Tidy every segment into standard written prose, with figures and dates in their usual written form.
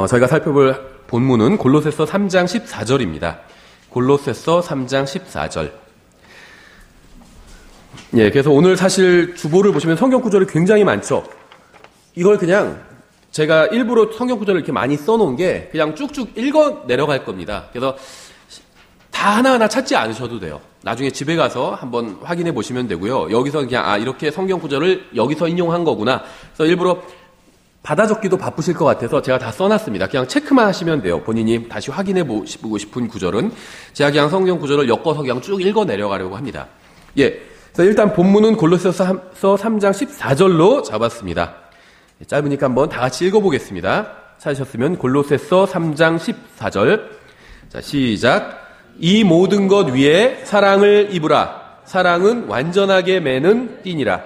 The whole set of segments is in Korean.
저희가 살펴볼 본문은 골로새서 3장 14절입니다. 골로새서 3장 14절. 예, 그래서 오늘 사실 주보를 보시면 성경 구절이 굉장히 많죠. 이걸 그냥 제가 일부러 성경 구절을 이렇게 많이 써놓은 게 그냥 쭉쭉 읽어 내려갈 겁니다. 그래서 다 하나하나 찾지 않으셔도 돼요. 나중에 집에 가서 한번 확인해 보시면 되고요. 여기서 그냥 이렇게 성경 구절을 여기서 인용한 거구나. 그래서 일부러 받아 적기도 바쁘실 것 같아서 제가 다 써놨습니다. 그냥 체크만 하시면 돼요. 본인이 다시 확인해 보고 싶은 구절은 제가 그냥 성경 구절을 엮어서 그냥 쭉 읽어 내려가려고 합니다. 예, 그래서 일단 본문은 골로새서 3장 14절로 잡았습니다. 짧으니까 한번 다 같이 읽어보겠습니다. 찾으셨으면 골로새서 3장 14절. 자, 시작. 이 모든 것 위에 사랑을 입으라. 사랑은 완전하게 매는 띠니라.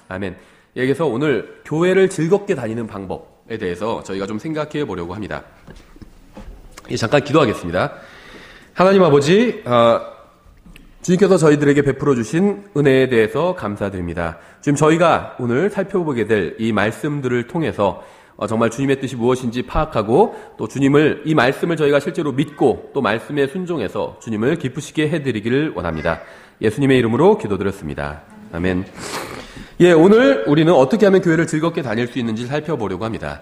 아멘. 여기서 오늘 교회를 즐겁게 다니는 방법에 대해서 저희가 좀 생각해 보려고 합니다. 잠깐 기도하겠습니다. 하나님 아버지, 주님께서 저희들에게 베풀어 주신 은혜에 대해서 감사드립니다. 지금 저희가 오늘 살펴보게 될 이 말씀들을 통해서 정말 주님의 뜻이 무엇인지 파악하고 또 주님을, 이 말씀을 저희가 실제로 믿고 또 말씀에 순종해서 주님을 기쁘시게 해드리기를 원합니다. 예수님의 이름으로 기도드렸습니다. 아멘. 예, 오늘 우리는 어떻게 하면 교회를 즐겁게 다닐 수 있는지 살펴보려고 합니다.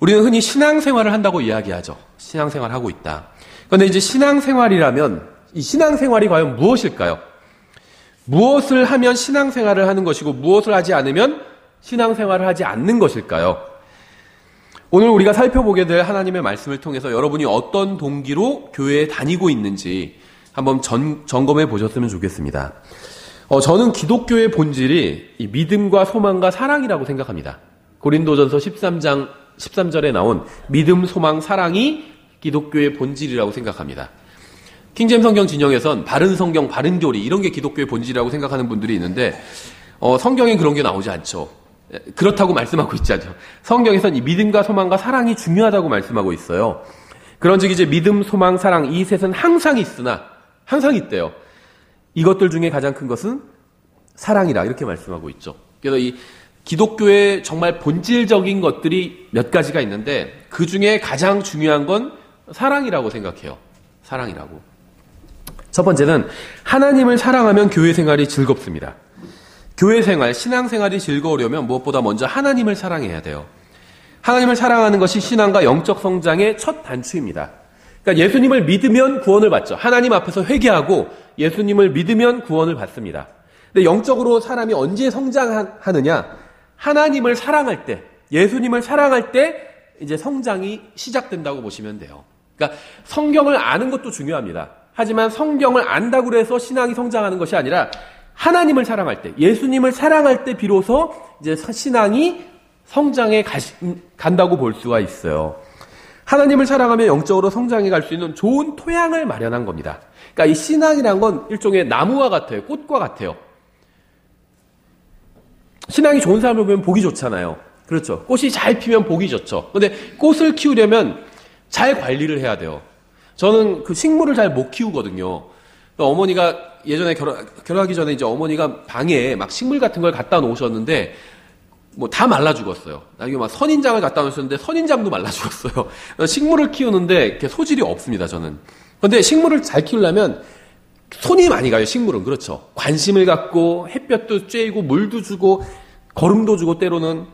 우리는 흔히 신앙생활을 한다고 이야기하죠. 신앙생활을 하고 있다. 그런데 이제 신앙생활이라면 이 신앙생활이 과연 무엇일까요? 무엇을 하면 신앙생활을 하는 것이고 무엇을 하지 않으면 신앙생활을 하지 않는 것일까요? 오늘 우리가 살펴보게 될 하나님의 말씀을 통해서 여러분이 어떤 동기로 교회에 다니고 있는지 한번 점검해 보셨으면 좋겠습니다. 저는 기독교의 본질이 이 믿음과 소망과 사랑이라고 생각합니다. 고린도전서 13장 13절에 나온 믿음, 소망, 사랑이 기독교의 본질이라고 생각합니다. 킹제임 성경 진영에선 바른 성경, 바른 교리 이런 게 기독교의 본질이라고 생각하는 분들이 있는데 성경에 그런 게 나오지 않죠. 그렇다고 말씀하고 있지 않죠. 성경에선 이 믿음과 소망과 사랑이 중요하다고 말씀하고 있어요. 그런즉 이제 믿음, 소망, 사랑 이 셋은 항상 있으나 항상 있대요. 이것들 중에 가장 큰 것은 사랑이라 이렇게 말씀하고 있죠. 그래서 이 기독교의 정말 본질적인 것들이 몇 가지가 있는데 그 중에 가장 중요한 건 사랑이라고 생각해요. 사랑이라고. 첫 번째는 하나님을 사랑하면 교회 생활이 즐겁습니다. 교회 생활, 신앙 생활이 즐거우려면 무엇보다 먼저 하나님을 사랑해야 돼요. 하나님을 사랑하는 것이 신앙과 영적 성장의 첫 단추입니다. 그러니까 예수님을 믿으면 구원을 받죠. 하나님 앞에서 회개하고 예수님을 믿으면 구원을 받습니다. 근데 영적으로 사람이 언제 성장하느냐? 하나님을 사랑할 때, 예수님을 사랑할 때 이제 성장이 시작된다고 보시면 돼요. 그러니까 성경을 아는 것도 중요합니다. 하지만 성경을 안다고 해서 신앙이 성장하는 것이 아니라 하나님을 사랑할 때, 예수님을 사랑할 때 비로소 이제 신앙이 성장해 간다고 볼 수가 있어요. 하나님을 사랑하면 영적으로 성장해 갈 수 있는 좋은 토양을 마련한 겁니다. 그러니까 이 신앙이란 건 일종의 나무와 같아요. 꽃과 같아요. 신앙이 좋은 사람을 보면 보기 좋잖아요. 그렇죠. 꽃이 잘 피면 보기 좋죠. 그런데 꽃을 키우려면 잘 관리를 해야 돼요. 저는 그 식물을 잘 못 키우거든요. 어머니가 예전에 결혼하기 전에 이제 어머니가 방에 막 식물 같은 걸 갖다 놓으셨는데 뭐 다 말라 죽었어요. 나중에 막 선인장을 갖다 놓으셨는데 선인장도 말라 죽었어요. 식물을 키우는데 이렇게 소질이 없습니다, 저는. 그런데 식물을 잘 키우려면 손이 많이 가요, 식물은. 그렇죠. 관심을 갖고 햇볕도 쬐고 물도 주고 거름도 주고 때로는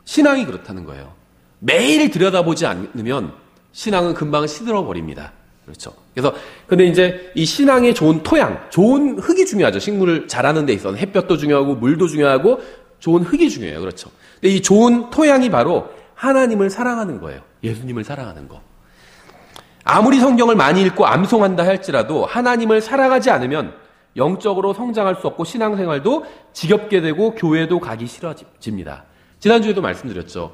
신앙이 그렇다는 거예요. 매일 들여다보지 않으면 신앙은 금방 시들어 버립니다. 그렇죠. 그래서 근데 이제 이 신앙의 좋은 토양, 좋은 흙이 중요하죠. 식물을 자라는 데 있어서 햇볕도 중요하고 물도 중요하고 좋은 흙이 중요해요. 그렇죠. 근데 이 좋은 토양이 바로 하나님을 사랑하는 거예요. 예수님을 사랑하는 거. 아무리 성경을 많이 읽고 암송한다 할지라도 하나님을 사랑하지 않으면 영적으로 성장할 수 없고 신앙생활도 지겹게 되고 교회도 가기 싫어집니다. 지난주에도 말씀드렸죠.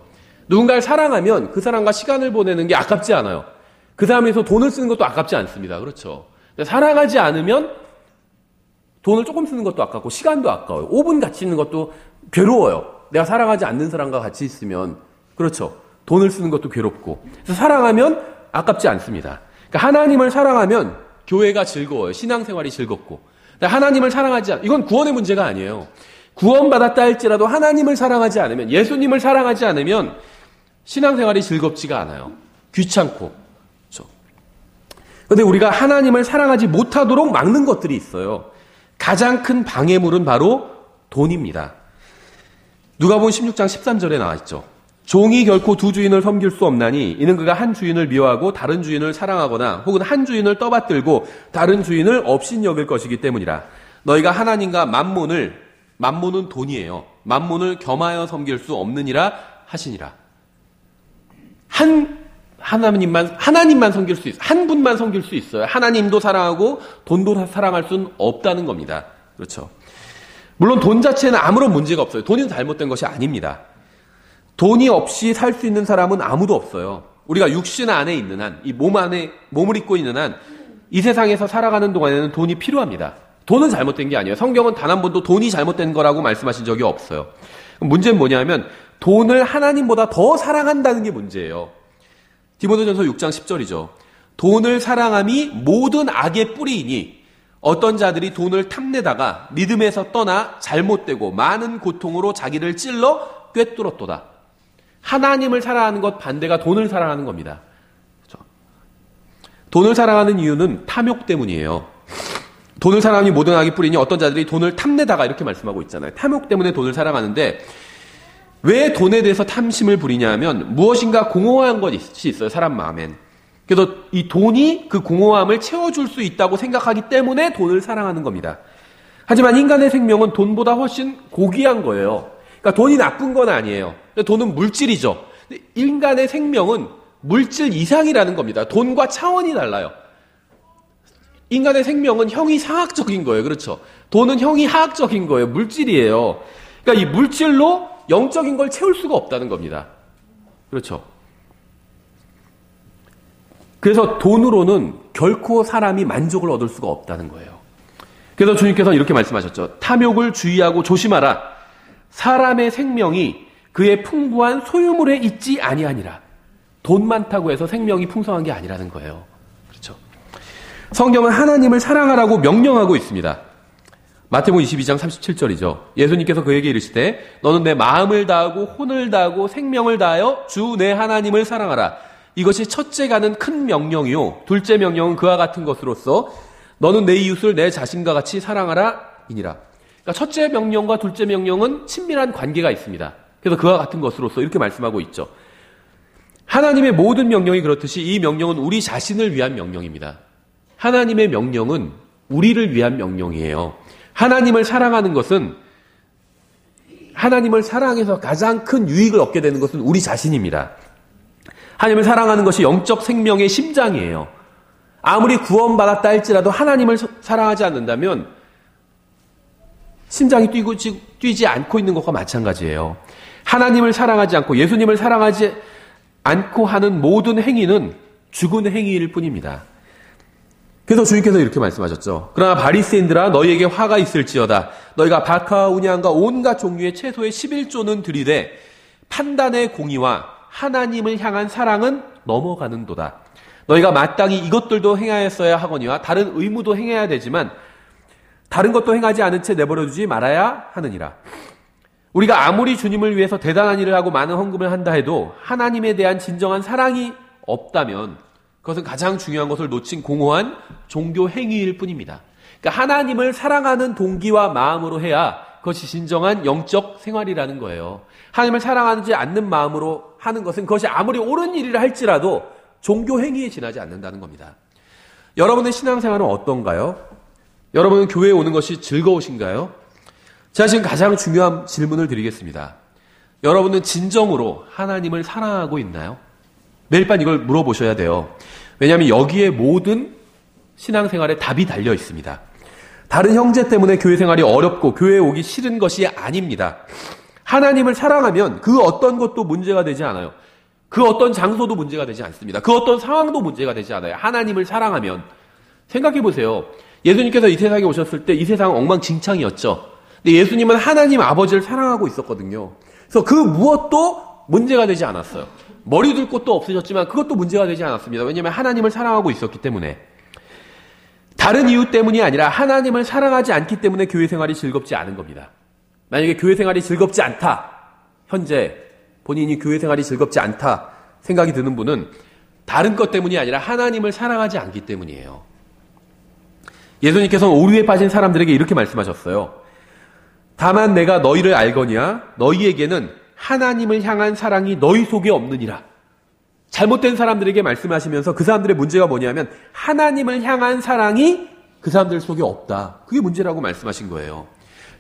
누군가를 사랑하면 그 사람과 시간을 보내는 게 아깝지 않아요. 그 사람에 대해서 돈을 쓰는 것도 아깝지 않습니다. 그렇죠. 사랑하지 않으면 돈을 조금 쓰는 것도 아깝고 시간도 아까워요. 5분 같이 있는 것도 괴로워요. 내가 사랑하지 않는 사람과 같이 있으면. 그렇죠. 돈을 쓰는 것도 괴롭고. 그래서 사랑하면 아깝지 않습니다. 그러니까 하나님을 사랑하면 교회가 즐거워요. 신앙생활이 즐겁고. 하나님을 사랑하지 않으면, 이건 구원의 문제가 아니에요. 구원받았다 할지라도 하나님을 사랑하지 않으면, 예수님을 사랑하지 않으면 신앙생활이 즐겁지가 않아요. 귀찮고. 그렇죠? 그런데 우리가 하나님을 사랑하지 못하도록 막는 것들이 있어요. 가장 큰 방해물은 바로 돈입니다. 누가복음 16장 13절에 나와 있죠. 종이 결코 두 주인을 섬길 수 없나니 이는 그가 한 주인을 미워하고 다른 주인을 사랑하거나 혹은 한 주인을 떠받들고 다른 주인을 업신여길 것이기 때문이라. 너희가 하나님과 만몬은 돈이에요. 만몬을 겸하여 섬길 수 없느니라 하시니라. 하나님만 섬길 수 있어요. 한 분만 섬길 수 있어요. 하나님도 사랑하고 돈도 사랑할 수는 없다는 겁니다. 그렇죠. 물론 돈 자체는 아무런 문제가 없어요. 돈이 잘못된 것이 아닙니다. 돈이 없이 살 수 있는 사람은 아무도 없어요. 우리가 육신 안에 있는 한, 이 몸 안에, 몸을 입고 있는 한, 이 세상에서 살아가는 동안에는 돈이 필요합니다. 돈은 잘못된 게 아니에요. 성경은 단 한 번도 돈이 잘못된 거라고 말씀하신 적이 없어요. 문제는 뭐냐면, 돈을 하나님보다 더 사랑한다는 게 문제예요. 디모데전서 6장 10절이죠. 돈을 사랑함이 모든 악의 뿌리이니, 어떤 자들이 돈을 탐내다가 믿음에서 떠나 잘못되고 많은 고통으로 자기를 찔러 꿰뚫었도다. 하나님을 사랑하는 것 반대가 돈을 사랑하는 겁니다. 그렇죠? 돈을 사랑하는 이유는 탐욕 때문이에요. 돈을 사랑하니 모든 악이 뿌리니 어떤 자들이 돈을 탐내다가 이렇게 말씀하고 있잖아요. 탐욕 때문에 돈을 사랑하는데 왜 돈에 대해서 탐심을 부리냐 하면 무엇인가 공허한 것이 있어요. 사람 마음엔. 그래서 이 돈이 그 공허함을 채워줄 수 있다고 생각하기 때문에 돈을 사랑하는 겁니다. 하지만 인간의 생명은 돈보다 훨씬 고귀한 거예요. 그러니까 돈이 나쁜 건 아니에요. 돈은 물질이죠. 인간의 생명은 물질 이상이라는 겁니다. 돈과 차원이 달라요. 인간의 생명은 형이 상학적인 거예요. 그렇죠? 돈은 형이 하학적인 거예요. 물질이에요. 그러니까 이 물질로 영적인 걸 채울 수가 없다는 겁니다. 그렇죠? 그래서 돈으로는 결코 사람이 만족을 얻을 수가 없다는 거예요. 그래서 주님께서 이렇게 말씀하셨죠. 탐욕을 주의하고 조심하라. 사람의 생명이 그의 풍부한 소유물에 있지 아니하니라. 돈 많다고 해서 생명이 풍성한 게 아니라는 거예요. 그렇죠? 성경은 하나님을 사랑하라고 명령하고 있습니다. 마태복음 22장 37절이죠. 예수님께서 그에게 이르시되 너는 내 마음을 다하고 혼을 다하고 생명을 다하여 주 내 하나님을 사랑하라. 이것이 첫째 가는 큰 명령이요. 둘째 명령은 그와 같은 것으로서 너는 내 이웃을 내 자신과 같이 사랑하라 이니라. 그러니까 첫째 명령과 둘째 명령은 친밀한 관계가 있습니다. 그래서 그와 같은 것으로서 이렇게 말씀하고 있죠. 하나님의 모든 명령이 그렇듯이 이 명령은 우리 자신을 위한 명령입니다. 하나님의 명령은 우리를 위한 명령이에요. 하나님을 사랑하는 것은 하나님을 사랑해서 가장 큰 유익을 얻게 되는 것은 우리 자신입니다. 하나님을 사랑하는 것이 영적 생명의 심장이에요. 아무리 구원받았다 할지라도 하나님을 사랑하지 않는다면 심장이 뛰지 않고 있는 것과 마찬가지예요. 하나님을 사랑하지 않고 예수님을 사랑하지 않고 하는 모든 행위는 죽은 행위일 뿐입니다. 그래서 주님께서 이렇게 말씀하셨죠. 그러나 바리새인들아 너희에게 화가 있을지어다. 너희가 박하와 운양과 온갖 종류의 채소의 11조는 들이되 판단의 공의와 하나님을 향한 사랑은 넘어가는도다. 너희가 마땅히 이것들도 행하였어야 하거니와 다른 의무도 행해야 되지만 다른 것도 행하지 않은 채 내버려두지 말아야 하느니라. 우리가 아무리 주님을 위해서 대단한 일을 하고 많은 헌금을 한다 해도 하나님에 대한 진정한 사랑이 없다면 그것은 가장 중요한 것을 놓친 공허한 종교 행위일 뿐입니다. 그러니까 하나님을 사랑하는 동기와 마음으로 해야 그것이 진정한 영적 생활이라는 거예요. 하나님을 사랑하지 않는 마음으로 하는 것은 그것이 아무리 옳은 일이라 할지라도 종교 행위에 지나지 않는다는 겁니다. 여러분의 신앙생활은 어떤가요? 여러분은 교회에 오는 것이 즐거우신가요? 제가 지금 가장 중요한 질문을 드리겠습니다. 여러분은 진정으로 하나님을 사랑하고 있나요? 매일 밤 이걸 물어보셔야 돼요. 왜냐하면 여기에 모든 신앙생활에 답이 달려 있습니다. 다른 형제 때문에 교회 생활이 어렵고 교회에 오기 싫은 것이 아닙니다. 하나님을 사랑하면 그 어떤 것도 문제가 되지 않아요. 그 어떤 장소도 문제가 되지 않습니다. 그 어떤 상황도 문제가 되지 않아요. 하나님을 사랑하면. 생각해 보세요. 예수님께서 이 세상에 오셨을 때 이 세상은 엉망진창이었죠. 근데 예수님은 하나님 아버지를 사랑하고 있었거든요. 그래서 그 무엇도 문제가 되지 않았어요. 머리 둘 곳도 없으셨지만 그것도 문제가 되지 않았습니다. 왜냐하면 하나님을 사랑하고 있었기 때문에. 다른 이유 때문이 아니라 하나님을 사랑하지 않기 때문에 교회 생활이 즐겁지 않은 겁니다. 만약에 교회 생활이 즐겁지 않다. 현재 본인이 교회 생활이 즐겁지 않다 생각이 드는 분은 다른 것 때문이 아니라 하나님을 사랑하지 않기 때문이에요. 예수님께서는 오류에 빠진 사람들에게 이렇게 말씀하셨어요. 다만 내가 너희를 알거니와 너희에게는 하나님을 향한 사랑이 너희 속에 없느니라. 잘못된 사람들에게 말씀하시면서 그 사람들의 문제가 뭐냐면 하나님을 향한 사랑이 그 사람들 속에 없다. 그게 문제라고 말씀하신 거예요.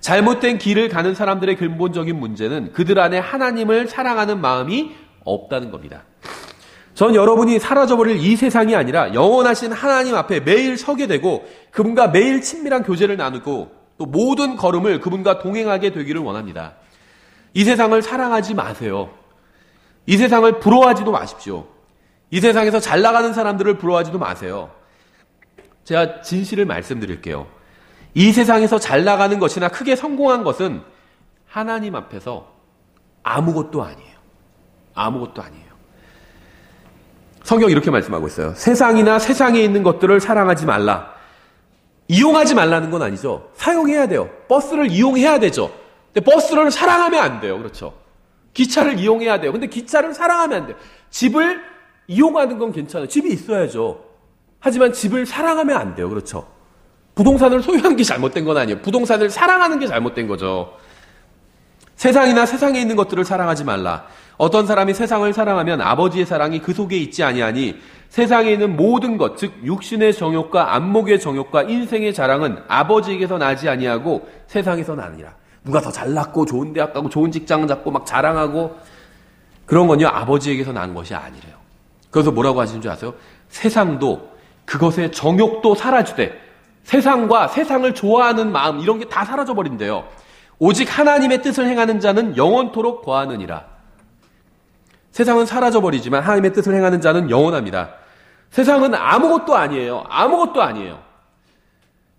잘못된 길을 가는 사람들의 근본적인 문제는 그들 안에 하나님을 사랑하는 마음이 없다는 겁니다. 전 여러분이 사라져버릴 이 세상이 아니라 영원하신 하나님 앞에 매일 서게 되고 그분과 매일 친밀한 교제를 나누고 또 모든 걸음을 그분과 동행하게 되기를 원합니다. 이 세상을 사랑하지 마세요. 이 세상을 부러워하지도 마십시오. 이 세상에서 잘 나가는 사람들을 부러워하지도 마세요. 제가 진실을 말씀드릴게요. 이 세상에서 잘 나가는 것이나 크게 성공한 것은 하나님 앞에서 아무것도 아니에요. 아무것도 아니에요. 성경이 이렇게 말씀하고 있어요. 세상이나 세상에 있는 것들을 사랑하지 말라. 이용하지 말라는 건 아니죠. 사용해야 돼요. 버스를 이용해야 되죠. 근데 버스를 사랑하면 안 돼요. 그렇죠. 기차를 이용해야 돼요. 근데 기차를 사랑하면 안 돼요. 집을 이용하는 건 괜찮아요. 집이 있어야죠. 하지만 집을 사랑하면 안 돼요. 그렇죠. 부동산을 소유한 게 잘못된 건 아니에요. 부동산을 사랑하는 게 잘못된 거죠. 세상이나 세상에 있는 것들을 사랑하지 말라. 어떤 사람이 세상을 사랑하면 아버지의 사랑이 그 속에 있지 아니하니 세상에 있는 모든 것, 즉 육신의 정욕과 안목의 정욕과 인생의 자랑은 아버지에게서 나지 아니하고 세상에서 나느니라. 누가 더 잘났고 좋은 대학 가고 좋은 직장 잡고 막 자랑하고 그런 건요 아버지에게서 난 것이 아니래요. 그래서 뭐라고 하시는 줄 아세요? 세상도 그것의 정욕도 사라지되 세상과 세상을 좋아하는 마음 이런 게 다 사라져버린대요. 오직 하나님의 뜻을 행하는 자는 영원토록 거하느니라. 세상은 사라져버리지만 하나님의 뜻을 행하는 자는 영원합니다. 세상은 아무것도 아니에요. 아무것도 아니에요.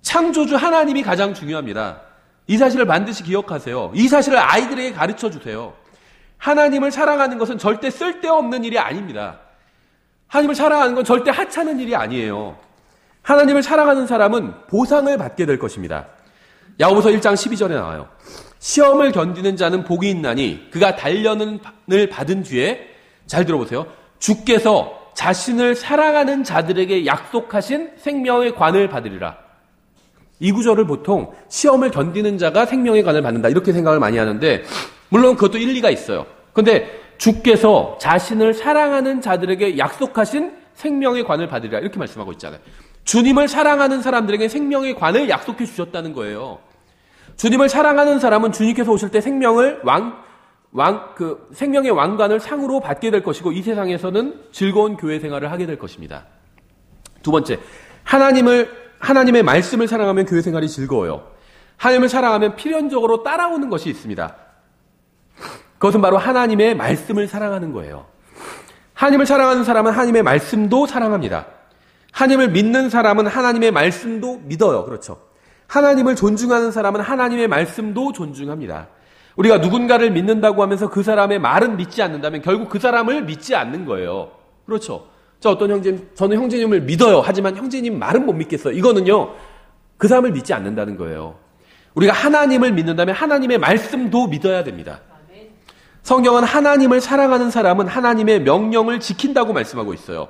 창조주 하나님이 가장 중요합니다. 이 사실을 반드시 기억하세요. 이 사실을 아이들에게 가르쳐 주세요. 하나님을 사랑하는 것은 절대 쓸데없는 일이 아닙니다. 하나님을 사랑하는 건 절대 하찮은 일이 아니에요. 하나님을 사랑하는 사람은 보상을 받게 될 것입니다. 야고보서 1장 12절에 나와요. 시험을 견디는 자는 복이 있나니 그가 단련을 받은 뒤에 잘 들어보세요. 주께서 자신을 사랑하는 자들에게 약속하신 생명의 관을 받으리라. 이 구절을 보통 시험을 견디는 자가 생명의 관을 받는다 이렇게 생각을 많이 하는데 물론 그것도 일리가 있어요. 그런데 주께서 자신을 사랑하는 자들에게 약속하신 생명의 관을 받으리라 이렇게 말씀하고 있잖아요. 주님을 사랑하는 사람들에게 생명의 관을 약속해 주셨다는 거예요. 주님을 사랑하는 사람은 주님께서 오실 때 생명의 왕관을 상으로 받게 될 것이고 이 세상에서는 즐거운 교회 생활을 하게 될 것입니다. 두 번째, 하나님의 말씀을 사랑하면 교회 생활이 즐거워요. 하나님을 사랑하면 필연적으로 따라오는 것이 있습니다. 그것은 바로 하나님의 말씀을 사랑하는 거예요. 하나님을 사랑하는 사람은 하나님의 말씀도 사랑합니다. 하나님을 믿는 사람은 하나님의 말씀도 믿어요. 그렇죠. 하나님을 존중하는 사람은 하나님의 말씀도 존중합니다. 우리가 누군가를 믿는다고 하면서 그 사람의 말은 믿지 않는다면 결국 그 사람을 믿지 않는 거예요. 그렇죠. 저는 형제님을 믿어요. 하지만 형제님 말은 못 믿겠어요. 이거는요, 그 사람을 믿지 않는다는 거예요. 우리가 하나님을 믿는다면 하나님의 말씀도 믿어야 됩니다. 성경은 하나님을 사랑하는 사람은 하나님의 명령을 지킨다고 말씀하고 있어요.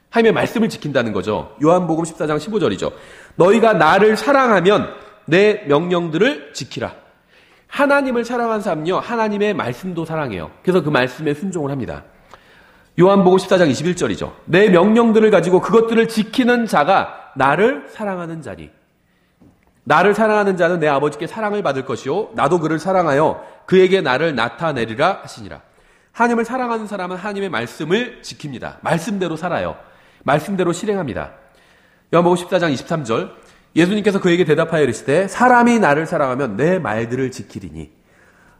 하나님의 말씀을 지킨다는 거죠. 요한복음 14장 15절이죠. 너희가 나를 사랑하면 내 명령들을 지키라. 하나님을 사랑하는 사람은요, 하나님의 말씀도 사랑해요. 그래서 그 말씀에 순종을 합니다. 요한복음 14장 21절이죠. 내 명령들을 가지고 그것들을 지키는 자가 나를 사랑하는 자니. 나를 사랑하는 자는 내 아버지께 사랑을 받을 것이요 나도 그를 사랑하여 그에게 나를 나타내리라 하시니라. 하나님을 사랑하는 사람은 하나님의 말씀을 지킵니다. 말씀대로 살아요. 말씀대로 실행합니다. 요한복음 14장 23절 예수님께서 그에게 대답하여 이르시되 사람이 나를 사랑하면 내 말들을 지키리니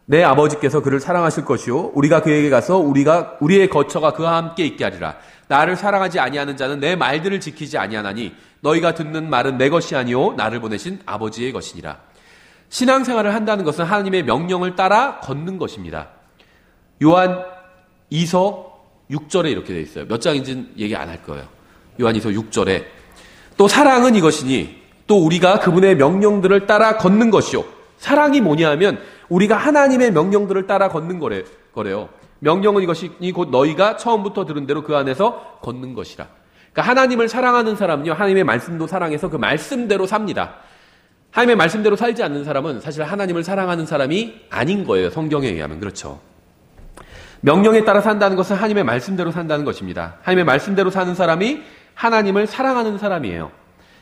내 아버지께서 그를 사랑하실 것이요 우리가 그에게 가서 우리의 거처가 그와 함께 있게 하리라. 나를 사랑하지 아니하는 자는 내 말들을 지키지 아니하나니 너희가 듣는 말은 내 것이 아니요 나를 보내신 아버지의 것이니라. 신앙생활을 한다는 것은 하나님의 명령을 따라 걷는 것입니다. 요한 2서 6절에 이렇게 되어 있어요. 몇 장인지는 얘기 안 할 거예요. 요한 2서 6절에 또 사랑은 이것이니 또 우리가 그분의 명령들을 따라 걷는 것이요. 사랑이 뭐냐 하면 우리가 하나님의 명령들을 따라 걷는 거래요. 명령은 이것이니 곧 너희가 처음부터 들은 대로 그 안에서 걷는 것이라. 그러니까 하나님을 사랑하는 사람은요, 하나님의 말씀도 사랑해서 그 말씀대로 삽니다. 하나님의 말씀대로 살지 않는 사람은 사실 하나님을 사랑하는 사람이 아닌 거예요. 성경에 의하면. 그렇죠. 명령에 따라 산다는 것은 하나님의 말씀대로 산다는 것입니다. 하나님의 말씀대로 사는 사람이 하나님을 사랑하는 사람이에요.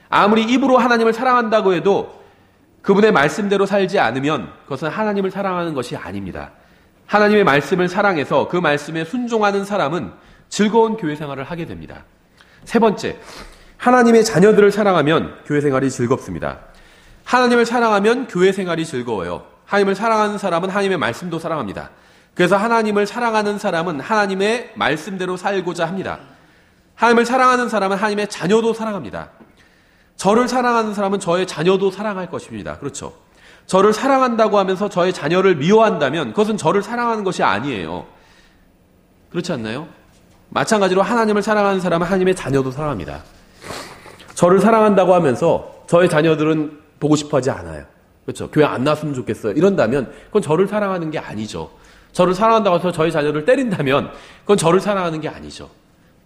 아무리 입으로 하나님을 사랑한다고 해도 그분의 말씀대로 살지 않으면 그것은 하나님을 사랑하는 것이 아닙니다. 하나님의 말씀을 사랑해서 그 말씀에 순종하는 사람은 즐거운 교회 생활을 하게 됩니다. 세 번째, 하나님의 자녀들을 사랑하면 교회 생활이 즐겁습니다. 하나님을 사랑하면 교회 생활이 즐거워요. 하나님을 사랑하는 사람은 하나님의 말씀도 사랑합니다. 그래서 하나님을 사랑하는 사람은 하나님의 말씀대로 살고자 합니다. 하나님을 사랑하는 사람은 하나님의 자녀도 사랑합니다. 저를 사랑하는 사람은 저의 자녀도 사랑할 것입니다. 그렇죠. 저를 사랑한다고 하면서 저의 자녀를 미워한다면 그것은 저를 사랑하는 것이 아니에요. 그렇지 않나요? 마찬가지로 하나님을 사랑하는 사람은 하나님의 자녀도 사랑합니다. 저를 사랑한다고 하면서 저의 자녀들은 보고 싶어 하지 않아요. 그렇죠. 교회 안 나왔으면 좋겠어요. 이런다면 그건 저를 사랑하는 게 아니죠. 저를 사랑한다고 해서 저의 자녀를 때린다면 그건 저를 사랑하는 게 아니죠.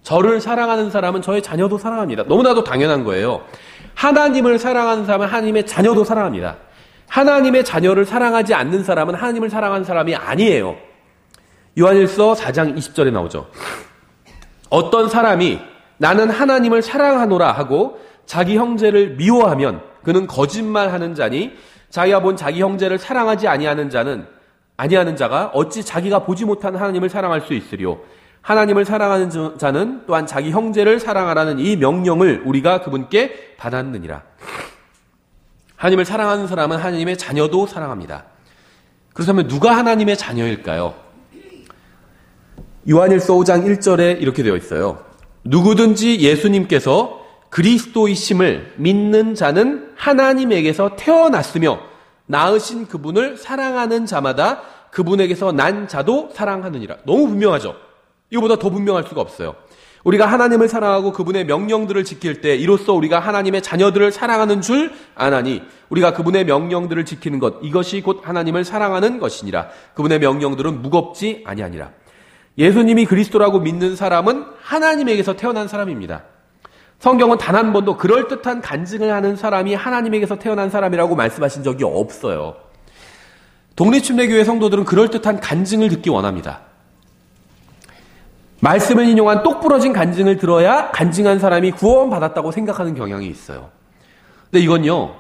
저를 사랑하는 사람은 저의 자녀도 사랑합니다. 너무나도 당연한 거예요. 하나님을 사랑하는 사람은 하나님의 자녀도 사랑합니다. 하나님의 자녀를 사랑하지 않는 사람은 하나님을 사랑하는 사람이 아니에요. 요한일서 4장 20절에 나오죠. 어떤 사람이 나는 하나님을 사랑하노라 하고 자기 형제를 미워하면 그는 거짓말하는 자니 자기가 본 자기 형제를 사랑하지 아니하는 자가 어찌 자기가 보지 못한 하나님을 사랑할 수 있으리요. 하나님을 사랑하는 자는 또한 자기 형제를 사랑하라는 이 명령을 우리가 그분께 받았느니라. 하나님을 사랑하는 사람은 하나님의 자녀도 사랑합니다. 그렇다면 누가 하나님의 자녀일까요? 요한일서 5장 1절에 이렇게 되어 있어요. 누구든지 예수님께서 그리스도이심을 믿는 자는 하나님에게서 태어났으며 낳으신 그분을 사랑하는 자마다 그분에게서 난 자도 사랑하느니라. 너무 분명하죠? 이거보다 더 분명할 수가 없어요. 우리가 하나님을 사랑하고 그분의 명령들을 지킬 때 이로써 우리가 하나님의 자녀들을 사랑하는 줄 아나니 우리가 그분의 명령들을 지키는 것 이것이 곧 하나님을 사랑하는 것이니라. 그분의 명령들은 무겁지 아니하니라. 예수님이 그리스도라고 믿는 사람은 하나님에게서 태어난 사람입니다. 성경은 단 한 번도 그럴듯한 간증을 하는 사람이 하나님에게서 태어난 사람이라고 말씀하신 적이 없어요. 독립침례교회 성도들은 그럴듯한 간증을 듣기 원합니다. 말씀을 인용한 똑부러진 간증을 들어야 간증한 사람이 구원받았다고 생각하는 경향이 있어요. 근데 이건요,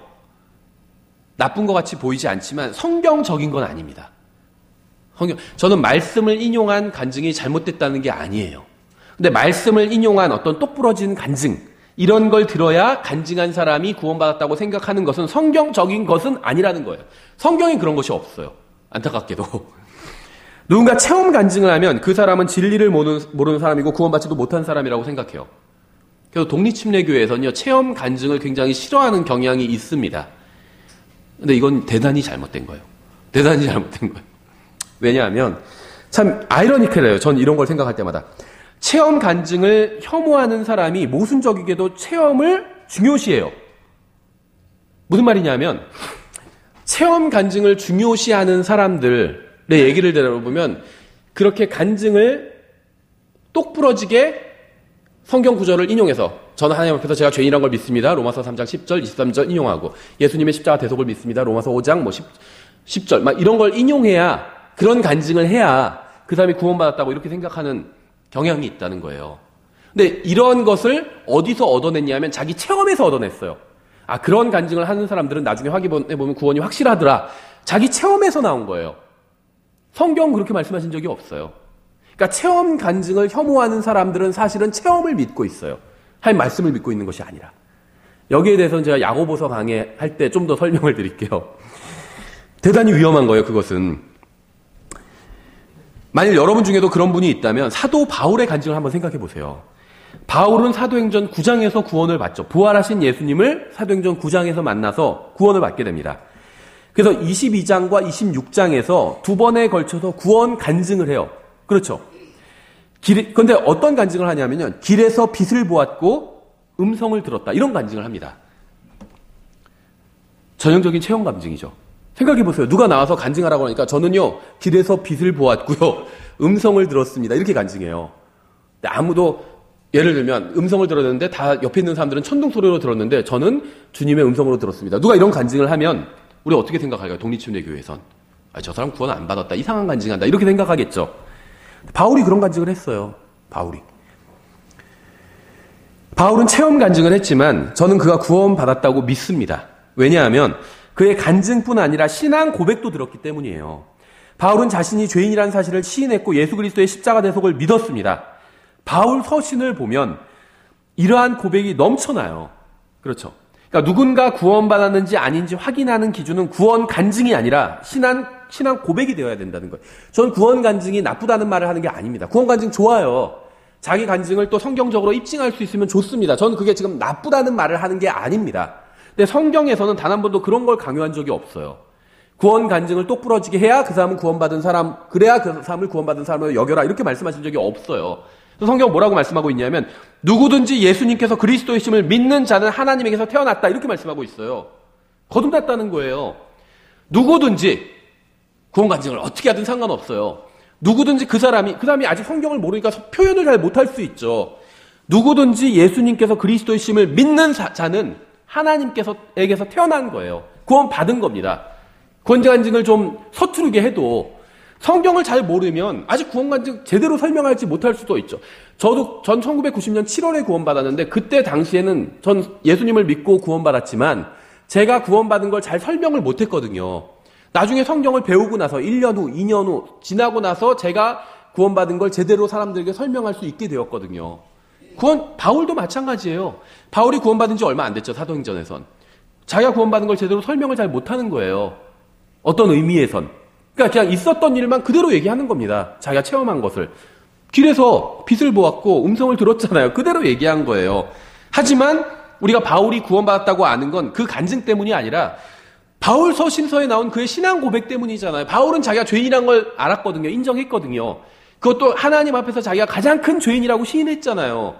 나쁜 것 같이 보이지 않지만 성경적인 건 아닙니다. 저는 말씀을 인용한 간증이 잘못됐다는 게 아니에요. 근데 말씀을 인용한 어떤 똑부러진 간증, 이런 걸 들어야 간증한 사람이 구원받았다고 생각하는 것은 성경적인 것은 아니라는 거예요. 성경에 그런 것이 없어요. 안타깝게도. 누군가 체험 간증을 하면 그 사람은 진리를 모르는 사람이고 구원받지도 못한 사람이라고 생각해요. 그래서 독립침례교회에서는요, 체험 간증을 굉장히 싫어하는 경향이 있습니다. 근데 이건 대단히 잘못된 거예요. 대단히 잘못된 거예요. 왜냐하면 참 아이러니컬해요. 전 이런 걸 생각할 때마다. 체험 간증을 혐오하는 사람이 모순적이게도 체험을 중요시해요. 무슨 말이냐면 체험 간증을 중요시하는 사람들의 얘기를 들어보면 그렇게 간증을 똑부러지게 성경 구절을 인용해서 저는 하나님 앞에서 제가 죄인이란 걸 믿습니다. 로마서 3장 10절, 23절 인용하고 예수님의 십자가 대속을 믿습니다. 로마서 5장 10절 막 이런 걸 인용해야 그런 간증을 해야 그 사람이 구원받았다고 이렇게 생각하는 경향이 있다는 거예요. 근데 이런 것을 어디서 얻어냈냐 하면 자기 체험에서 얻어냈어요. 아, 그런 간증을 하는 사람들은 나중에 확인해보면 구원이 확실하더라. 자기 체험에서 나온 거예요. 성경은 그렇게 말씀하신 적이 없어요. 그러니까 체험 간증을 혐오하는 사람들은 사실은 체험을 믿고 있어요. 하나님 말씀을 믿고 있는 것이 아니라. 여기에 대해서는 제가 야고보서 강의할 때 좀 더 설명을 드릴게요. 대단히 위험한 거예요, 그것은. 만일 여러분 중에도 그런 분이 있다면 사도 바울의 간증을 한번 생각해 보세요. 바울은 사도행전 9장에서 구원을 받죠. 부활하신 예수님을 사도행전 9장에서 만나서 구원을 받게 됩니다. 그래서 22장과 26장에서 두 번에 걸쳐서 구원 간증을 해요. 그렇죠. 그런데 어떤 간증을 하냐면요. 길에서 빛을 보았고 음성을 들었다. 이런 간증을 합니다. 전형적인 체험 간증이죠. 생각해보세요. 누가 나와서 간증하라고 하니까 저는요, 길에서 빛을 보았고요. 음성을 들었습니다. 이렇게 간증해요. 근데 아무도 예를 들면 음성을 들었는데 다 옆에 있는 사람들은 천둥 소리로 들었는데 저는 주님의 음성으로 들었습니다. 누가 이런 간증을 하면 우리 어떻게 생각할까요? 독립침례교회에선. 저 사람 구원 안 받았다. 이상한 간증한다. 이렇게 생각하겠죠. 바울이 그런 간증을 했어요. 바울은 체험 간증을 했지만 저는 그가 구원 받았다고 믿습니다. 왜냐하면 그의 간증뿐 아니라 신앙 고백도 들었기 때문이에요. 바울은 자신이 죄인이라는 사실을 시인했고 예수 그리스도의 십자가 대속을 믿었습니다. 바울 서신을 보면 이러한 고백이 넘쳐나요. 그렇죠. 그러니까 누군가 구원받았는지 아닌지 확인하는 기준은 구원 간증이 아니라 신앙 고백이 되어야 된다는 거예요. 저는 구원 간증이 나쁘다는 말을 하는 게 아닙니다. 구원 간증 좋아요. 자기 간증을 또 성경적으로 입증할 수 있으면 좋습니다. 저는 그게 지금 나쁘다는 말을 하는 게 아닙니다. 근데 성경에서는 단 한 번도 그런 걸 강요한 적이 없어요. 구원 간증을 똑부러지게 해야 그 사람은 구원받은 사람, 그래야 그 사람을 구원받은 사람으로 여겨라. 이렇게 말씀하신 적이 없어요. 성경 뭐라고 말씀하고 있냐면 누구든지 예수님께서 그리스도이심을 믿는 자는 하나님에게서 태어났다. 이렇게 말씀하고 있어요. 거듭났다는 거예요. 누구든지 구원 간증을 어떻게 하든 상관없어요. 누구든지 그 사람이 아직 성경을 모르니까 표현을 잘 못할 수 있죠. 누구든지 예수님께서 그리스도이심을 믿는 자는 하나님께서에게서 태어난 거예요. 구원 받은 겁니다. 구원 간증을 좀 서투르게 해도 성경을 잘 모르면 아직 구원 간증 제대로 설명하지 못할 수도 있죠. 전 1990년 7월에 구원받았는데 그때 당시에는 전 예수님을 믿고 구원받았지만 제가 구원받은 걸 잘 설명을 못했거든요. 나중에 성경을 배우고 나서 1년 후, 2년 후 지나고 나서 제가 구원받은 걸 제대로 사람들에게 설명할 수 있게 되었거든요. 바울도 마찬가지예요. 바울이 구원받은 지 얼마 안 됐죠. 사도행전에선. 자기가 구원받은 걸 제대로 설명을 잘 못하는 거예요. 어떤 의미에선. 그러니까 그냥 있었던 일만 그대로 얘기하는 겁니다. 자기가 체험한 것을. 길에서 빛을 보았고 음성을 들었잖아요. 그대로 얘기한 거예요. 하지만 우리가 바울이 구원받았다고 아는 건 그 간증 때문이 아니라 바울 서신서에 나온 그의 신앙 고백 때문이잖아요. 바울은 자기가 죄인이란 걸 알았거든요. 인정했거든요. 그것도 하나님 앞에서 자기가 가장 큰 죄인이라고 시인했잖아요.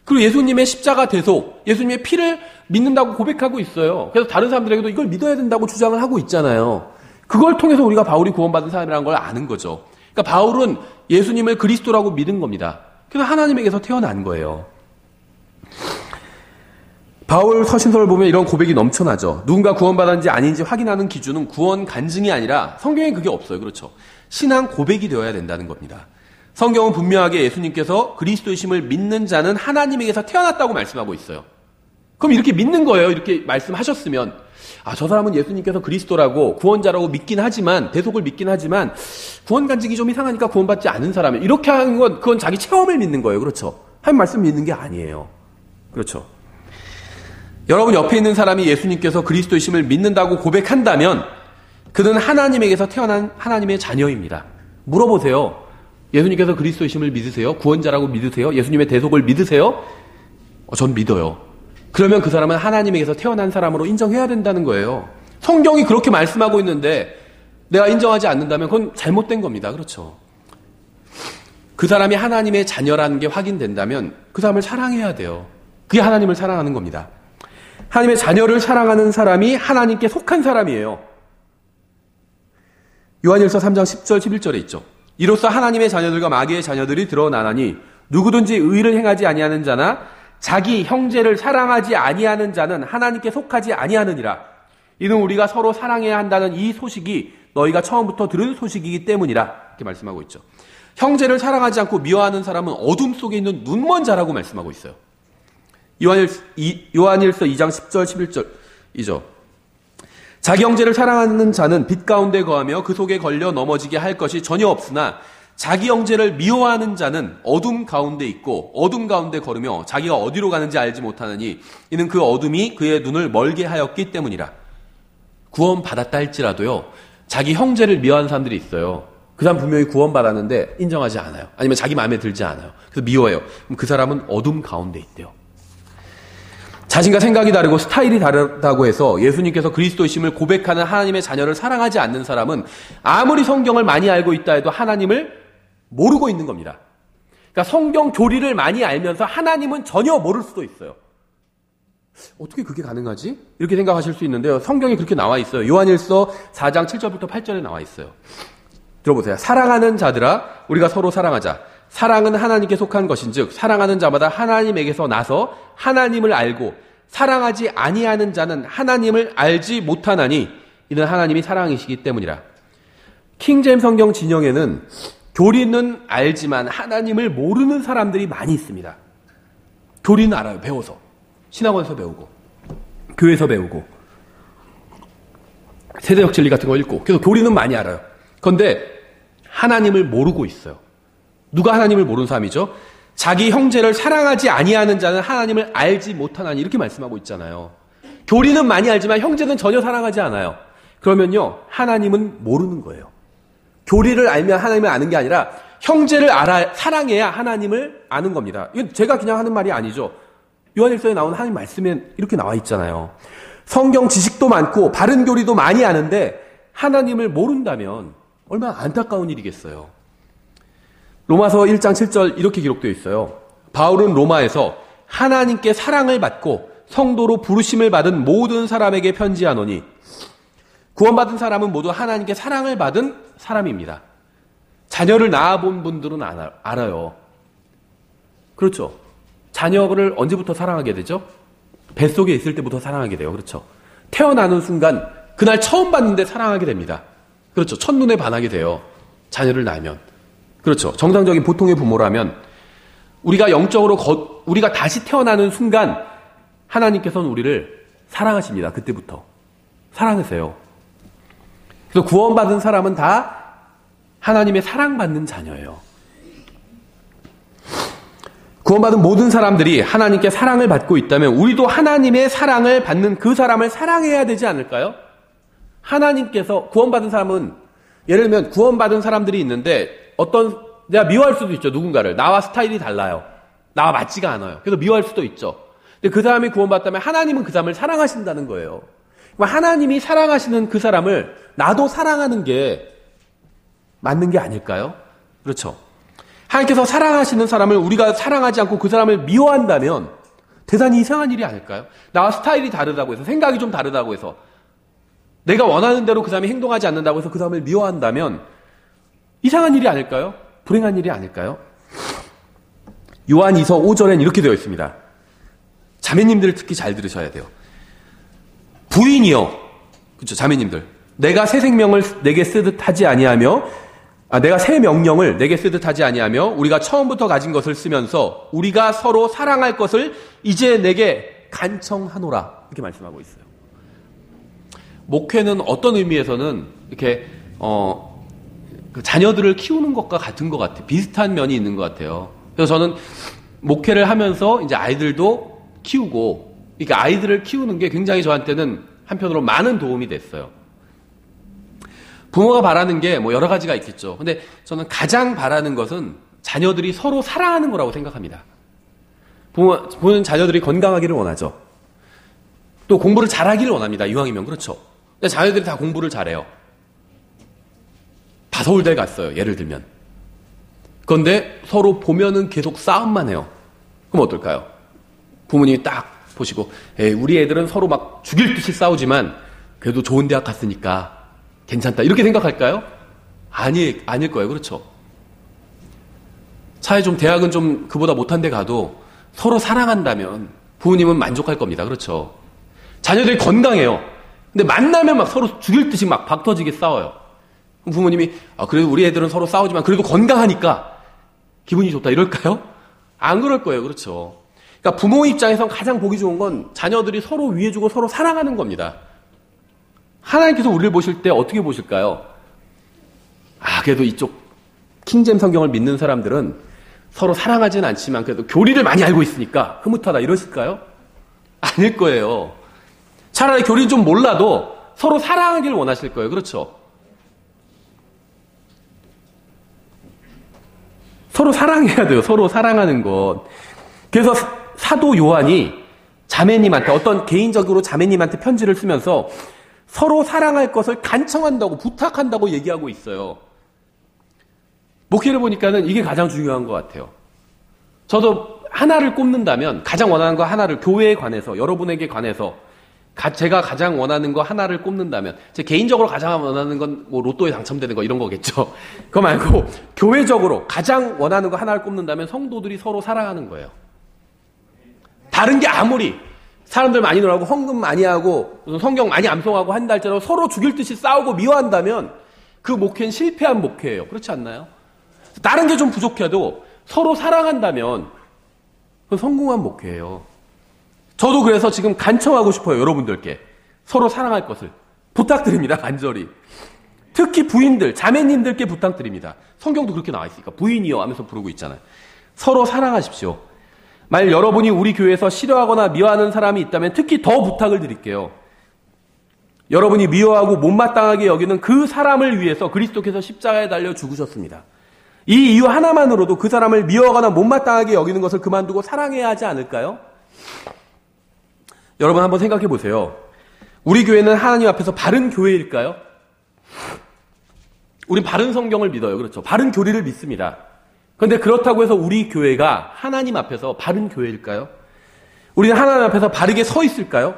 그리고 예수님의 십자가 대속, 예수님의 피를 믿는다고 고백하고 있어요. 그래서 다른 사람들에게도 이걸 믿어야 된다고 주장을 하고 있잖아요. 그걸 통해서 우리가 바울이 구원받은 사람이라는 걸 아는 거죠. 그러니까 바울은 예수님을 그리스도라고 믿은 겁니다. 그래서 하나님에게서 태어난 거예요. 바울 서신서를 보면 이런 고백이 넘쳐나죠. 누군가 구원받았는지 아닌지 확인하는 기준은 구원 간증이 아니라 성경에 그게 없어요. 그렇죠. 신앙 고백이 되어야 된다는 겁니다. 성경은 분명하게 예수님께서 그리스도이심을 믿는 자는 하나님에게서 태어났다고 말씀하고 있어요. 그럼 이렇게 믿는 거예요. 이렇게 말씀하셨으면 저 사람은 예수님께서 그리스도라고 구원자라고 믿긴 하지만 대속을 믿긴 하지만 구원 간증이 좀 이상하니까 구원받지 않은 사람이 이렇게 하는 건 그건 자기 체험을 믿는 거예요. 그렇죠. 하나님 말씀 믿는 게 아니에요. 그렇죠. 여러분 옆에 있는 사람이 예수님께서 그리스도이심을 믿는다고 고백한다면 그는 하나님에게서 태어난 하나님의 자녀입니다. 물어보세요. 예수님께서 그리스도이심을 믿으세요? 구원자라고 믿으세요? 예수님의 대속을 믿으세요? 전 믿어요. 그러면 그 사람은 하나님에게서 태어난 사람으로 인정해야 된다는 거예요. 성경이 그렇게 말씀하고 있는데 내가 인정하지 않는다면 그건 잘못된 겁니다. 그렇죠. 그 사람이 하나님의 자녀라는 게 확인된다면 그 사람을 사랑해야 돼요. 그게 하나님을 사랑하는 겁니다. 하나님의 자녀를 사랑하는 사람이 하나님께 속한 사람이에요. 요한일서 3장 10절 11절에 있죠. 이로써 하나님의 자녀들과 마귀의 자녀들이 드러나나니 누구든지 의를 행하지 아니하는 자나 자기 형제를 사랑하지 아니하는 자는 하나님께 속하지 아니하느니라. 이는 우리가 서로 사랑해야 한다는 이 소식이 너희가 처음부터 들은 소식이기 때문이라. 이렇게 말씀하고 있죠. 형제를 사랑하지 않고 미워하는 사람은 어둠 속에 있는 눈먼 자라고 말씀하고 있어요. 요한일서 2장 10절 11절이죠. 자기 형제를 사랑하는 자는 빛 가운데 거하며 그 속에 걸려 넘어지게 할 것이 전혀 없으나 자기 형제를 미워하는 자는 어둠 가운데 있고 어둠 가운데 걸으며 자기가 어디로 가는지 알지 못하느니 이는 그 어둠이 그의 눈을 멀게 하였기 때문이라. 구원받았다 할지라도요. 자기 형제를 미워하는 사람들이 있어요. 그 사람 분명히 구원받았는데 인정하지 않아요. 아니면 자기 마음에 들지 않아요. 그래서 미워해요. 그럼 그 사람은 어둠 가운데 있대요. 자신과 생각이 다르고 스타일이 다르다고 해서 예수님께서 그리스도이심을 고백하는 하나님의 자녀를 사랑하지 않는 사람은 아무리 성경을 많이 알고 있다 해도 하나님을 모르고 있는 겁니다. 그러니까 성경 교리를 많이 알면서 하나님은 전혀 모를 수도 있어요. 어떻게 그게 가능하지? 이렇게 생각하실 수 있는데요. 성경에 그렇게 나와 있어요. 요한일서 4장 7절부터 8절에 나와 있어요. 들어보세요. 사랑하는 자들아 우리가 서로 사랑하자. 사랑은 하나님께 속한 것인즉 사랑하는 자마다 하나님에게서 나서 하나님을 알고 사랑하지 아니하는 자는 하나님을 알지 못하나니 이는 하나님이 사랑이시기 때문이라. 킹제임스 성경 진영에는 교리는 알지만 하나님을 모르는 사람들이 많이 있습니다. 교리는 알아요. 배워서. 신학원에서 배우고 교회에서 배우고 세대적 진리 같은 거 읽고 그래서 교리는 많이 알아요. 그런데 하나님을 모르고 있어요. 누가 하나님을 모르는 사람이죠? 자기 형제를 사랑하지 아니하는 자는 하나님을 알지 못하나니 이렇게 말씀하고 있잖아요. 교리는 많이 알지만 형제는 전혀 사랑하지 않아요. 그러면요 하나님은 모르는 거예요. 교리를 알면 하나님을 아는 게 아니라 형제를 사랑해야 하나님을 아는 겁니다. 이건 제가 그냥 하는 말이 아니죠. 요한일서에 나온 하나님 말씀에 이렇게 나와 있잖아요. 성경 지식도 많고 바른 교리도 많이 아는데 하나님을 모른다면 얼마나 안타까운 일이겠어요. 로마서 1장 7절 이렇게 기록되어 있어요. 바울은 로마에서 하나님께 사랑을 받고 성도로 부르심을 받은 모든 사람에게 편지하노니 구원받은 사람은 모두 하나님께 사랑을 받은 사람입니다. 자녀를 낳아본 분들은 알아요. 그렇죠. 자녀를 언제부터 사랑하게 되죠? 뱃속에 있을 때부터 사랑하게 돼요. 그렇죠. 태어나는 순간 그날 처음 봤는데 사랑하게 됩니다. 그렇죠. 첫눈에 반하게 돼요. 자녀를 낳으면. 그렇죠. 정상적인 보통의 부모라면 우리가 영적으로 우리가 다시 태어나는 순간 하나님께서는 우리를 사랑하십니다. 그때부터. 사랑하세요. 그래서 구원받은 사람은 다 하나님의 사랑받는 자녀예요. 구원받은 모든 사람들이 하나님께 사랑을 받고 있다면 우리도 하나님의 사랑을 받는 그 사람을 사랑해야 되지 않을까요? 하나님께서 구원받은 사람은 예를 들면 구원받은 사람들이 있는데 내가 미워할 수도 있죠. 누군가를. 나와 스타일이 달라요. 나와 맞지가 않아요. 그래서 미워할 수도 있죠. 근데 그 사람이 구원받다면 하나님은 그 사람을 사랑하신다는 거예요. 하나님이 사랑하시는 그 사람을 나도 사랑하는 게 맞는 게 아닐까요? 그렇죠. 하나님께서 사랑하시는 사람을 우리가 사랑하지 않고 그 사람을 미워한다면 대단히 이상한 일이 아닐까요? 나와 스타일이 다르다고 해서 생각이 좀 다르다고 해서 내가 원하는 대로 그 사람이 행동하지 않는다고 해서 그 사람을 미워한다면 이상한 일이 아닐까요? 불행한 일이 아닐까요? 요한 2서 5절엔 이렇게 되어 있습니다. 자매님들 특히 잘 들으셔야 돼요. 부인이여, 그렇죠, 자매님들. 내가 새 생명을 내게 쓰듯 하지 아니하며 내가 새 명령을 내게 쓰듯 하지 아니하며 우리가 처음부터 가진 것을 쓰면서 우리가 서로 사랑할 것을 이제 내게 간청하노라 이렇게 말씀하고 있어요. 목회는 어떤 의미에서는 이렇게 그 자녀들을 키우는 것과 같은 것 같아요. 비슷한 면이 있는 것 같아요. 그래서 저는 목회를 하면서 이제 아이들도 키우고 그러니까 아이들을 키우는 게 굉장히 저한테는 한편으로 많은 도움이 됐어요. 부모가 바라는 게 뭐 여러 가지가 있겠죠. 근데 저는 가장 바라는 것은 자녀들이 서로 사랑하는 거라고 생각합니다. 부모는 자녀들이 건강하기를 원하죠. 또 공부를 잘하기를 원합니다. 이왕이면 그렇죠. 근데 자녀들이 다 공부를 잘해요. 다 서울대 갔어요. 예를 들면. 그런데 서로 보면은 계속 싸움만 해요. 그럼 어떨까요? 부모님이 딱 보시고 우리 애들은 서로 막 죽일 듯이 싸우지만 그래도 좋은 대학 갔으니까 괜찮다. 이렇게 생각할까요? 아닐 거예요. 그렇죠? 차라리 좀 대학은 좀 그보다 못한 데 가도 서로 사랑한다면 부모님은 만족할 겁니다. 그렇죠? 자녀들이 건강해요. 근데 만나면 막 서로 죽일 듯이 막 박터지게 싸워요. 부모님이 그래도 우리 애들은 서로 싸우지만 그래도 건강하니까 기분이 좋다. 이럴까요? 안 그럴 거예요. 그렇죠? 그러니까 부모 입장에선 가장 보기 좋은 건 자녀들이 서로 위해주고 서로 사랑하는 겁니다. 하나님께서 우리를 보실 때 어떻게 보실까요? 그래도 이쪽 킹잼 성경을 믿는 사람들은 서로 사랑하지는 않지만 그래도 교리를 많이 알고 있으니까 흐뭇하다 이러실까요? 아닐 거예요. 차라리 교리 좀 몰라도 서로 사랑하기를 원하실 거예요. 그렇죠? 서로 사랑해야 돼요. 서로 사랑하는 것. 그래서 사도 요한이 자매님한테 어떤 개인적으로 자매님한테 편지를 쓰면서 서로 사랑할 것을 간청한다고 부탁한다고 얘기하고 있어요. 목회를 보니까는 이게 가장 중요한 것 같아요. 저도 하나를 꼽는다면 가장 원하는 거 하나를 교회에 관해서 여러분에게 관해서 제가 가장 원하는 거 하나를 꼽는다면 제 개인적으로 가장 원하는 건 뭐 로또에 당첨되는 거 이런 거겠죠. 그거 말고 교회적으로 가장 원하는 거 하나를 꼽는다면 성도들이 서로 사랑하는 거예요. 다른 게 아무리 사람들 많이 놀라고 헌금 많이 하고 성경 많이 암송하고 한다 할지라도 서로 죽일 듯이 싸우고 미워한다면 그 목회는 실패한 목회예요. 그렇지 않나요? 다른 게 좀 부족해도 서로 사랑한다면 그건 성공한 목회예요. 저도 그래서 지금 간청하고 싶어요. 여러분들께 서로 사랑할 것을 부탁드립니다. 간절히. 특히 부인들, 자매님들께 부탁드립니다. 성경도 그렇게 나와 있으니까 부인이여 하면서 부르고 있잖아요. 서로 사랑하십시오. 만약 여러분이 우리 교회에서 싫어하거나 미워하는 사람이 있다면 특히 더 부탁을 드릴게요. 여러분이 미워하고 못마땅하게 여기는 그 사람을 위해서 그리스도께서 십자가에 달려 죽으셨습니다. 이 이유 하나만으로도 그 사람을 미워하거나 못마땅하게 여기는 것을 그만두고 사랑해야 하지 않을까요? 여러분 한번 생각해 보세요. 우리 교회는 하나님 앞에서 바른 교회일까요? 우린 바른 성경을 믿어요. 그렇죠. 바른 교리를 믿습니다. 그런데 그렇다고 해서 우리 교회가 하나님 앞에서 바른 교회일까요? 우리는 하나님 앞에서 바르게 서 있을까요?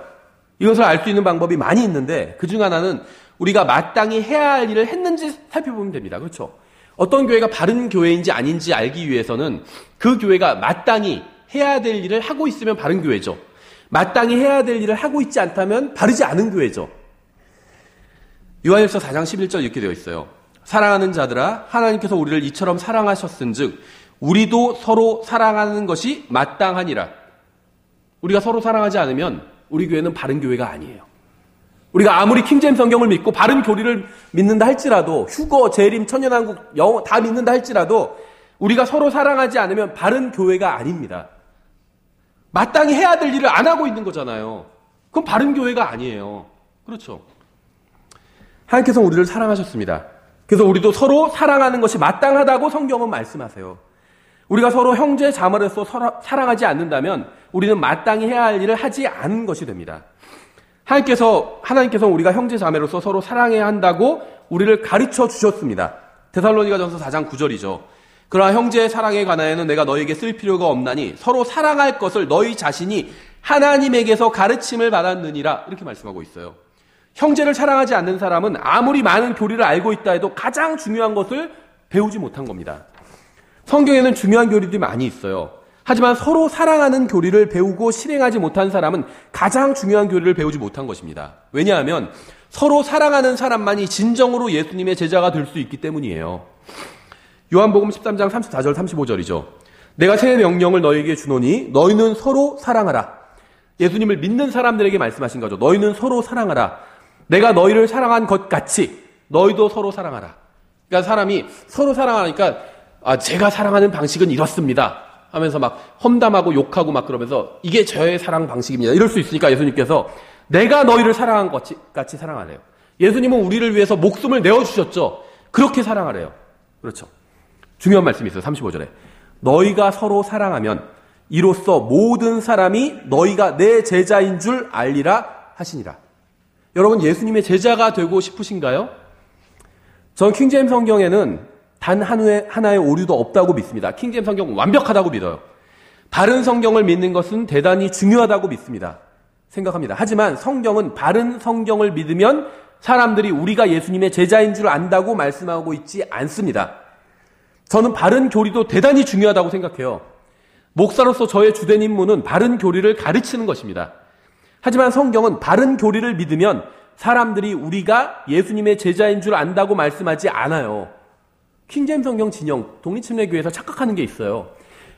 이것을 알 수 있는 방법이 많이 있는데 그중 하나는 우리가 마땅히 해야 할 일을 했는지 살펴보면 됩니다. 그렇죠? 어떤 교회가 바른 교회인지 아닌지 알기 위해서는 그 교회가 마땅히 해야 될 일을 하고 있으면 바른 교회죠. 마땅히 해야 될 일을 하고 있지 않다면 바르지 않은 교회죠. 요한일서 4장 11절 이렇게 되어 있어요. 사랑하는 자들아 하나님께서 우리를 이처럼 사랑하셨은즉 우리도 서로 사랑하는 것이 마땅하니라. 우리가 서로 사랑하지 않으면 우리 교회는 바른 교회가 아니에요. 우리가 아무리 킹제임스 성경을 믿고 바른 교리를 믿는다 할지라도 휴거, 재림, 천연한국, 영어 다 믿는다 할지라도 우리가 서로 사랑하지 않으면 바른 교회가 아닙니다. 마땅히 해야 될 일을 안 하고 있는 거잖아요. 그건 바른 교회가 아니에요. 그렇죠. 하나님께서 우리를 사랑하셨습니다. 그래서 우리도 서로 사랑하는 것이 마땅하다고 성경은 말씀하세요. 우리가 서로 형제 자매로서 사랑하지 않는다면 우리는 마땅히 해야 할 일을 하지 않은 것이 됩니다. 하나님께서 우리가 형제 자매로서 서로 사랑해야 한다고 우리를 가르쳐 주셨습니다. 데살로니가전서 4장 9절이죠. 그러나 형제의 사랑에 관하여는 내가 너희에게 쓸 필요가 없나니 서로 사랑할 것을 너희 자신이 하나님에게서 가르침을 받았느니라 이렇게 말씀하고 있어요. 형제를 사랑하지 않는 사람은 아무리 많은 교리를 알고 있다 해도 가장 중요한 것을 배우지 못한 겁니다. 성경에는 중요한 교리들이 많이 있어요. 하지만 서로 사랑하는 교리를 배우고 실행하지 못한 사람은 가장 중요한 교리를 배우지 못한 것입니다. 왜냐하면 서로 사랑하는 사람만이 진정으로 예수님의 제자가 될 수 있기 때문이에요. 요한복음 13장 34절 35절이죠. 내가 새 명령을 너희에게 주노니 너희는 서로 사랑하라. 예수님을 믿는 사람들에게 말씀하신 거죠. 너희는 서로 사랑하라. 내가 너희를 사랑한 것 같이 너희도 서로 사랑하라. 그러니까 사람이 서로 사랑하니까 제가 사랑하는 방식은 이렇습니다 하면서 막 험담하고 욕하고 막 그러면서 이게 저의 사랑 방식입니다. 이럴 수 있으니까 예수님께서 내가 너희를 사랑한 것 같이 사랑하래요. 예수님은 우리를 위해서 목숨을 내어주셨죠. 그렇게 사랑하래요. 그렇죠. 중요한 말씀이 있어요. 35절에. 너희가 서로 사랑하면 이로써 모든 사람이 너희가 내 제자인 줄 알리라 하시니라. 여러분 예수님의 제자가 되고 싶으신가요? 전 킹제임스 성경에는 단 하나의 오류도 없다고 믿습니다. 킹제임스 성경은 완벽하다고 믿어요. 바른 성경을 믿는 것은 대단히 중요하다고 믿습니다. 생각합니다. 하지만 성경은 바른 성경을 믿으면 사람들이 우리가 예수님의 제자인 줄 안다고 말씀하고 있지 않습니다. 저는 바른 교리도 대단히 중요하다고 생각해요. 목사로서 저의 주된 임무는 바른 교리를 가르치는 것입니다. 하지만 성경은 바른 교리를 믿으면 사람들이 우리가 예수님의 제자인 줄 안다고 말씀하지 않아요. 킹제임스 성경 진영 독립침례교회에서 착각하는 게 있어요.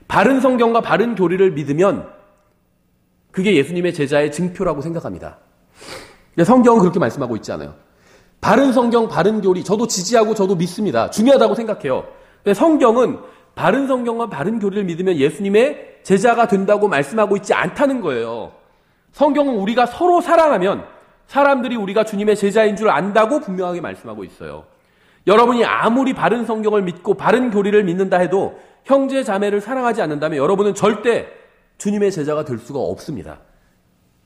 바른 성경과 바른 교리를 믿으면 그게 예수님의 제자의 증표라고 생각합니다. 근데 성경은 그렇게 말씀하고 있지 않아요. 바른 성경, 바른 교리 저도 지지하고 저도 믿습니다. 중요하다고 생각해요. 근데 성경은 바른 성경과 바른 교리를 믿으면 예수님의 제자가 된다고 말씀하고 있지 않다는 거예요. 성경은 우리가 서로 사랑하면 사람들이 우리가 주님의 제자인 줄 안다고 분명하게 말씀하고 있어요. 여러분이 아무리 바른 성경을 믿고 바른 교리를 믿는다 해도 형제 자매를 사랑하지 않는다면 여러분은 절대 주님의 제자가 될 수가 없습니다.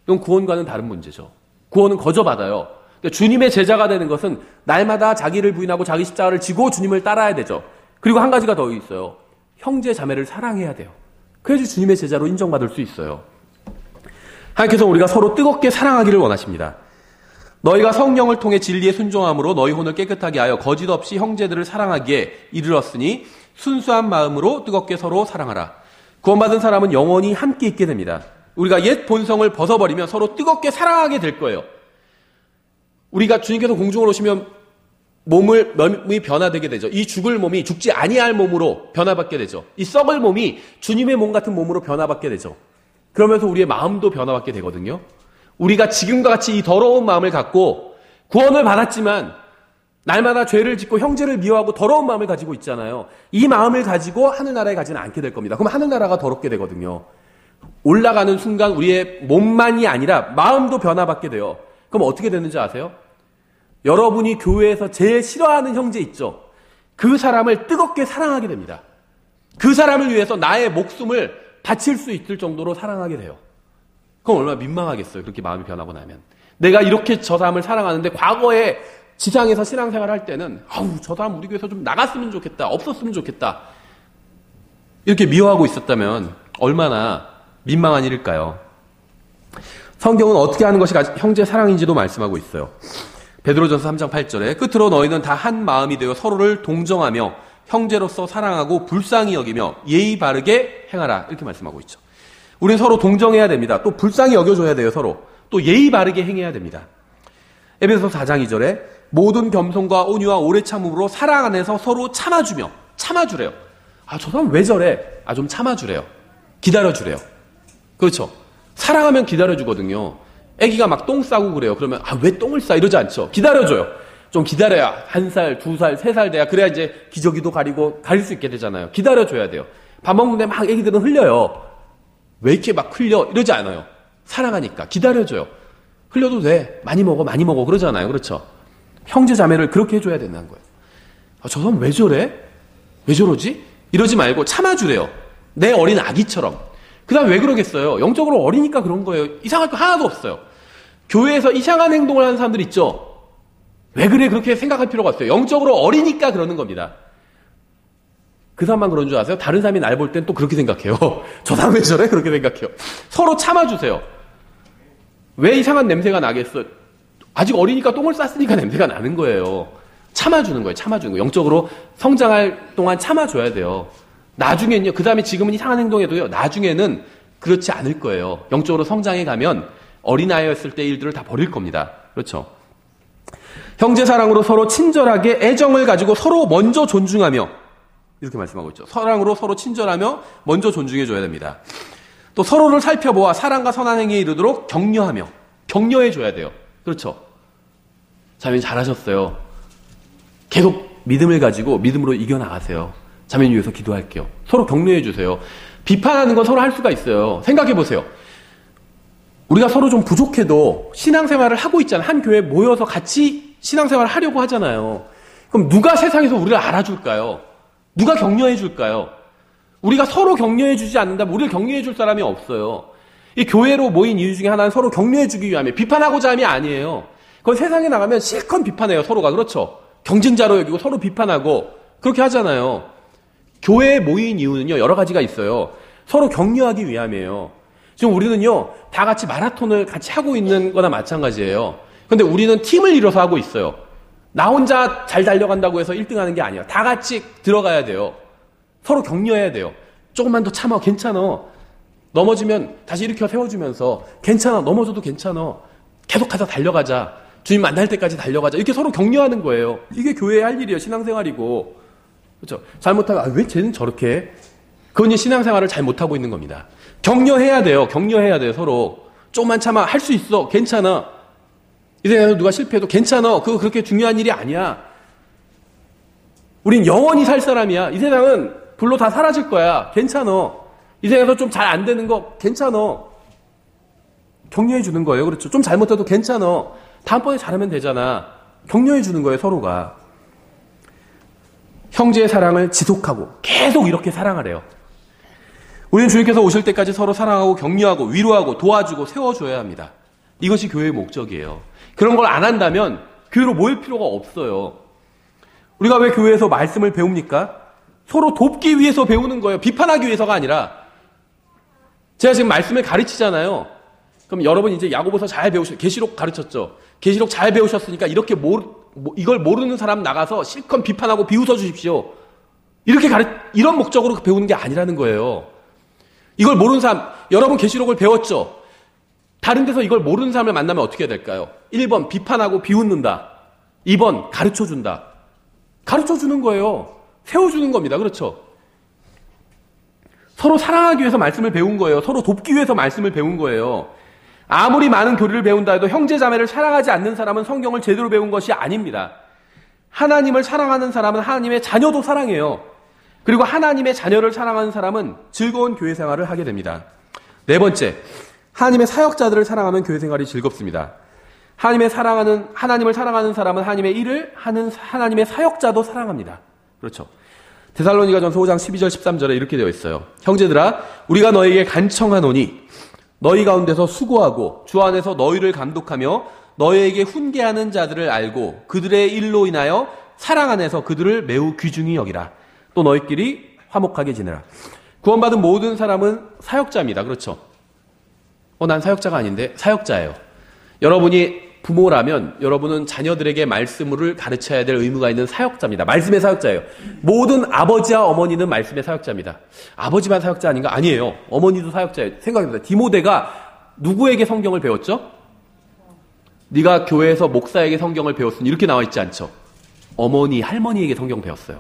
이건 구원과는 다른 문제죠. 구원은 거저받아요. 근데 주님의 제자가 되는 것은 날마다 자기를 부인하고 자기 십자가를 지고 주님을 따라야 되죠. 그리고 한 가지가 더 있어요. 형제 자매를 사랑해야 돼요. 그래야지 주님의 제자로 인정받을 수 있어요. 하나님께서 우리가 서로 뜨겁게 사랑하기를 원하십니다. 너희가 성령을 통해 진리에 순종함으로 너희 혼을 깨끗하게 하여 거짓 없이 형제들을 사랑하기에 이르렀으니 순수한 마음으로 뜨겁게 서로 사랑하라. 구원받은 사람은 영원히 함께 있게 됩니다. 우리가 옛 본성을 벗어버리면 서로 뜨겁게 사랑하게 될 거예요. 우리가 주님께서 공중으로 오시면 몸이 변화되게 되죠. 이 죽을 몸이 죽지 아니할 몸으로 변화받게 되죠. 이 썩을 몸이 주님의 몸 같은 몸으로 변화받게 되죠. 그러면서 우리의 마음도 변화받게 되거든요. 우리가 지금과 같이 이 더러운 마음을 갖고 구원을 받았지만 날마다 죄를 짓고 형제를 미워하고 더러운 마음을 가지고 있잖아요. 이 마음을 가지고 하늘나라에 가지는 않게 될 겁니다. 그럼 하늘나라가 더럽게 되거든요. 올라가는 순간 우리의 몸만이 아니라 마음도 변화받게 돼요. 그럼 어떻게 되는지 아세요? 여러분이 교회에서 제일 싫어하는 형제 있죠? 그 사람을 뜨겁게 사랑하게 됩니다. 그 사람을 위해서 나의 목숨을 바칠 수 있을 정도로 사랑하게 돼요. 그럼 얼마나 민망하겠어요. 그렇게 마음이 변하고 나면. 내가 이렇게 저 사람을 사랑하는데 과거에 지상에서 신앙생활을 할 때는 저 사람 우리 교회에서 좀 나갔으면 좋겠다. 없었으면 좋겠다. 이렇게 미워하고 있었다면 얼마나 민망한 일일까요? 성경은 어떻게 하는 것이 형제 사랑인지도 말씀하고 있어요. 베드로전서 3장 8절에 끝으로 너희는 다 한 마음이 되어 서로를 동정하며 형제로서 사랑하고 불쌍히 여기며 예의 바르게 행하라. 이렇게 말씀하고 있죠. 우리는 서로 동정해야 됩니다. 또 불쌍히 여겨줘야 돼요. 서로. 또 예의 바르게 행해야 됩니다. 에베소서 4장 2절에 모든 겸손과 온유와 오래 참음으로 사랑 안에서 서로 참아주며 참아주래요. 저 사람 왜 저래? 좀 참아주래요. 기다려주래요. 그렇죠. 사랑하면 기다려주거든요. 애기가 막 똥 싸고 그래요. 그러면 왜 똥을 싸? 이러지 않죠. 기다려줘요. 좀 기다려야 1살, 2살, 3살 돼야 그래야 이제 기저귀도 가릴 수 있게 되잖아요. 기다려줘야 돼요. 밥 먹는데 막 애기들은 흘려요. 왜 이렇게 막 흘려? 이러지 않아요. 사랑하니까 기다려줘요. 흘려도 돼. 많이 먹어 그러잖아요. 그렇죠. 형제 자매를 그렇게 해줘야 된다는 거예요. 저 사람 왜 저래? 왜 저러지? 이러지 말고 참아주래요. 내 어린 아기처럼. 그 다음 왜 그러겠어요? 영적으로 어리니까 그런 거예요. 이상할 거 하나도 없어요. 교회에서 이상한 행동을 하는 사람들 있죠? 왜 그래? 그렇게 생각할 필요가 없어요. 영적으로 어리니까 그러는 겁니다. 그 사람만 그런 줄 아세요? 다른 사람이 날 볼 땐 또 그렇게 생각해요. 저 사람 왜 저래? 그렇게 생각해요. 서로 참아주세요. 왜 이상한 냄새가 나겠어? 아직 어리니까 똥을 쌌으니까 냄새가 나는 거예요. 참아주는 거예요. 참아주는 거예요. 영적으로 성장할 동안 참아줘야 돼요. 나중엔요. 그 다음에 지금은 이상한 행동해도요. 나중에는 그렇지 않을 거예요. 영적으로 성장해 가면 어린아이였을 때 일들을 다 버릴 겁니다. 그렇죠. 형제 사랑으로 서로 친절하게 애정을 가지고 서로 먼저 존중하며 이렇게 말씀하고 있죠. 사랑으로 서로 친절하며 먼저 존중해줘야 됩니다. 또 서로를 살펴보아 사랑과 선한 행위에 이르도록 격려하며 격려해줘야 돼요. 그렇죠. 자매님 잘하셨어요. 계속 믿음을 가지고 믿음으로 이겨나가세요. 자매님 위해서 기도할게요. 서로 격려해주세요. 비판하는 건 서로 할 수가 있어요. 생각해보세요. 우리가 서로 좀 부족해도 신앙생활을 하고 있잖아요. 한 교회에 모여서 같이 신앙생활을 하려고 하잖아요. 그럼 누가 세상에서 우리를 알아줄까요? 누가 격려해줄까요? 우리가 서로 격려해주지 않는다면 우리를 격려해줄 사람이 없어요. 이 교회로 모인 이유 중에 하나는 서로 격려해주기 위함이에요. 비판하고자 함이 아니에요. 그건 세상에 나가면 실컷 비판해요. 서로가. 그렇죠. 경쟁자로 여기고 서로 비판하고 그렇게 하잖아요. 교회에 모인 이유는요. 여러 가지가 있어요. 서로 격려하기 위함이에요. 지금 우리는요. 다 같이 마라톤을 같이 하고 있는 거나 마찬가지예요. 근데 우리는 팀을 이뤄서 하고 있어요. 나 혼자 잘 달려간다고 해서 1등 하는 게 아니에요. 다 같이 들어가야 돼요. 서로 격려해야 돼요. 조금만 더 참아. 괜찮아. 넘어지면 다시 일으켜 세워주면서 괜찮아. 넘어져도 괜찮아. 계속해서 달려가자. 주님 만날 때까지 달려가자. 이렇게 서로 격려하는 거예요. 이게 교회에 할 일이에요. 신앙생활이고. 그렇죠. 잘못하면 왜 쟤는 저렇게 해? 그건 신앙생활을 잘 못하고 있는 겁니다. 격려해야 돼요. 격려해야 돼요. 서로. 조금만 참아. 할 수 있어. 괜찮아. 이 세상에서 누가 실패해도 괜찮아. 그거 그렇게 중요한 일이 아니야. 우린 영원히 살 사람이야. 이 세상은 불로 다 사라질 거야. 괜찮아. 이 세상에서 좀 잘 안 되는 거 괜찮아. 격려해 주는 거예요. 그렇죠. 좀 잘못해도 괜찮아. 다음번에 잘하면 되잖아. 격려해 주는 거예요. 서로가. 형제의 사랑을 지속하고 계속 이렇게 사랑하래요. 우리는 주님께서 오실 때까지 서로 사랑하고 격려하고 위로하고 도와주고 세워줘야 합니다. 이것이 교회의 목적이에요. 그런 걸 안 한다면 교회로 모일 필요가 없어요. 우리가 왜 교회에서 말씀을 배웁니까? 서로 돕기 위해서 배우는 거예요. 비판하기 위해서가 아니라 제가 지금 말씀을 가르치잖아요. 그럼 여러분 이제 야고보서 잘 계시록 가르쳤죠. 계시록 잘 배우셨으니까 이렇게 이걸 모르는 사람 나가서 실컷 비판하고 비웃어 주십시오. 이런 목적으로 배우는 게 아니라는 거예요. 이걸 모르는 사람, 여러분 계시록을 배웠죠. 다른 데서 이걸 모르는 사람을 만나면 어떻게 해야 될까요? 1번 비판하고 비웃는다. 2번 가르쳐준다. 가르쳐주는 거예요. 세워주는 겁니다. 그렇죠? 서로 사랑하기 위해서 말씀을 배운 거예요. 서로 돕기 위해서 말씀을 배운 거예요. 아무리 많은 교리를 배운다 해도 형제 자매를 사랑하지 않는 사람은 성경을 제대로 배운 것이 아닙니다. 하나님을 사랑하는 사람은 하나님의 자녀도 사랑해요. 그리고 하나님의 자녀를 사랑하는 사람은 즐거운 교회 생활을 하게 됩니다. 네 번째, 하나님의 사역자들을 사랑하면 교회 생활이 즐겁습니다. 하나님을 사랑하는 사람은 하나님의 일을 하는 하나님의 사역자도 사랑합니다. 그렇죠. 데살로니가전서 5장 12절 13절에 이렇게 되어 있어요. 형제들아, 우리가 너에게 간청하노니 너희 가운데서 수고하고 주 안에서 너희를 감독하며 너희에게 훈계하는 자들을 알고 그들의 일로 인하여 사랑 안에서 그들을 매우 귀중히 여기라. 또 너희끼리 화목하게 지내라. 구원받은 모든 사람은 사역자입니다. 그렇죠. 난 사역자가 아닌데 사역자예요. 여러분이 부모라면 여러분은 자녀들에게 말씀을 가르쳐야 될 의무가 있는 사역자입니다. 말씀의 사역자예요. 모든 아버지와 어머니는 말씀의 사역자입니다. 아버지만 사역자 아닌가? 아니에요. 어머니도 사역자예요. 생각해보세요. 디모데가 누구에게 성경을 배웠죠? 네가 교회에서 목사에게 성경을 배웠으니 이렇게 나와 있지 않죠? 어머니, 할머니에게 성경 배웠어요.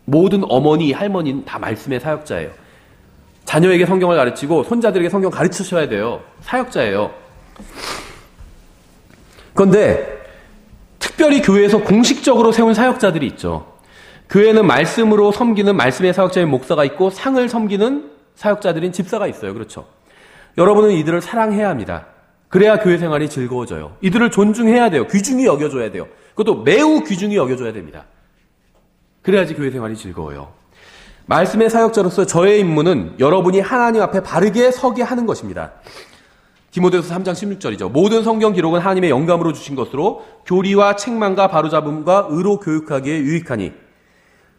모든 어머니, 할머니는 다 말씀의 사역자예요. 자녀에게 성경을 가르치고 손자들에게 성경 가르치셔야 돼요. 사역자예요. 그런데 특별히 교회에서 공식적으로 세운 사역자들이 있죠. 교회는 말씀으로 섬기는 말씀의 사역자인 목사가 있고 상을 섬기는 사역자들인 집사가 있어요. 그렇죠. 여러분은 이들을 사랑해야 합니다. 그래야 교회 생활이 즐거워져요. 이들을 존중해야 돼요. 귀중히 여겨줘야 돼요. 그것도 매우 귀중히 여겨줘야 됩니다. 그래야지 교회 생활이 즐거워요. 말씀의 사역자로서 저의 임무는 여러분이 하나님 앞에 바르게 서게 하는 것입니다. 디모데후서 3장 16절이죠. 모든 성경 기록은 하나님의 영감으로 주신 것으로 교리와 책망과 바로잡음과 의로 교육하기에 유익하니.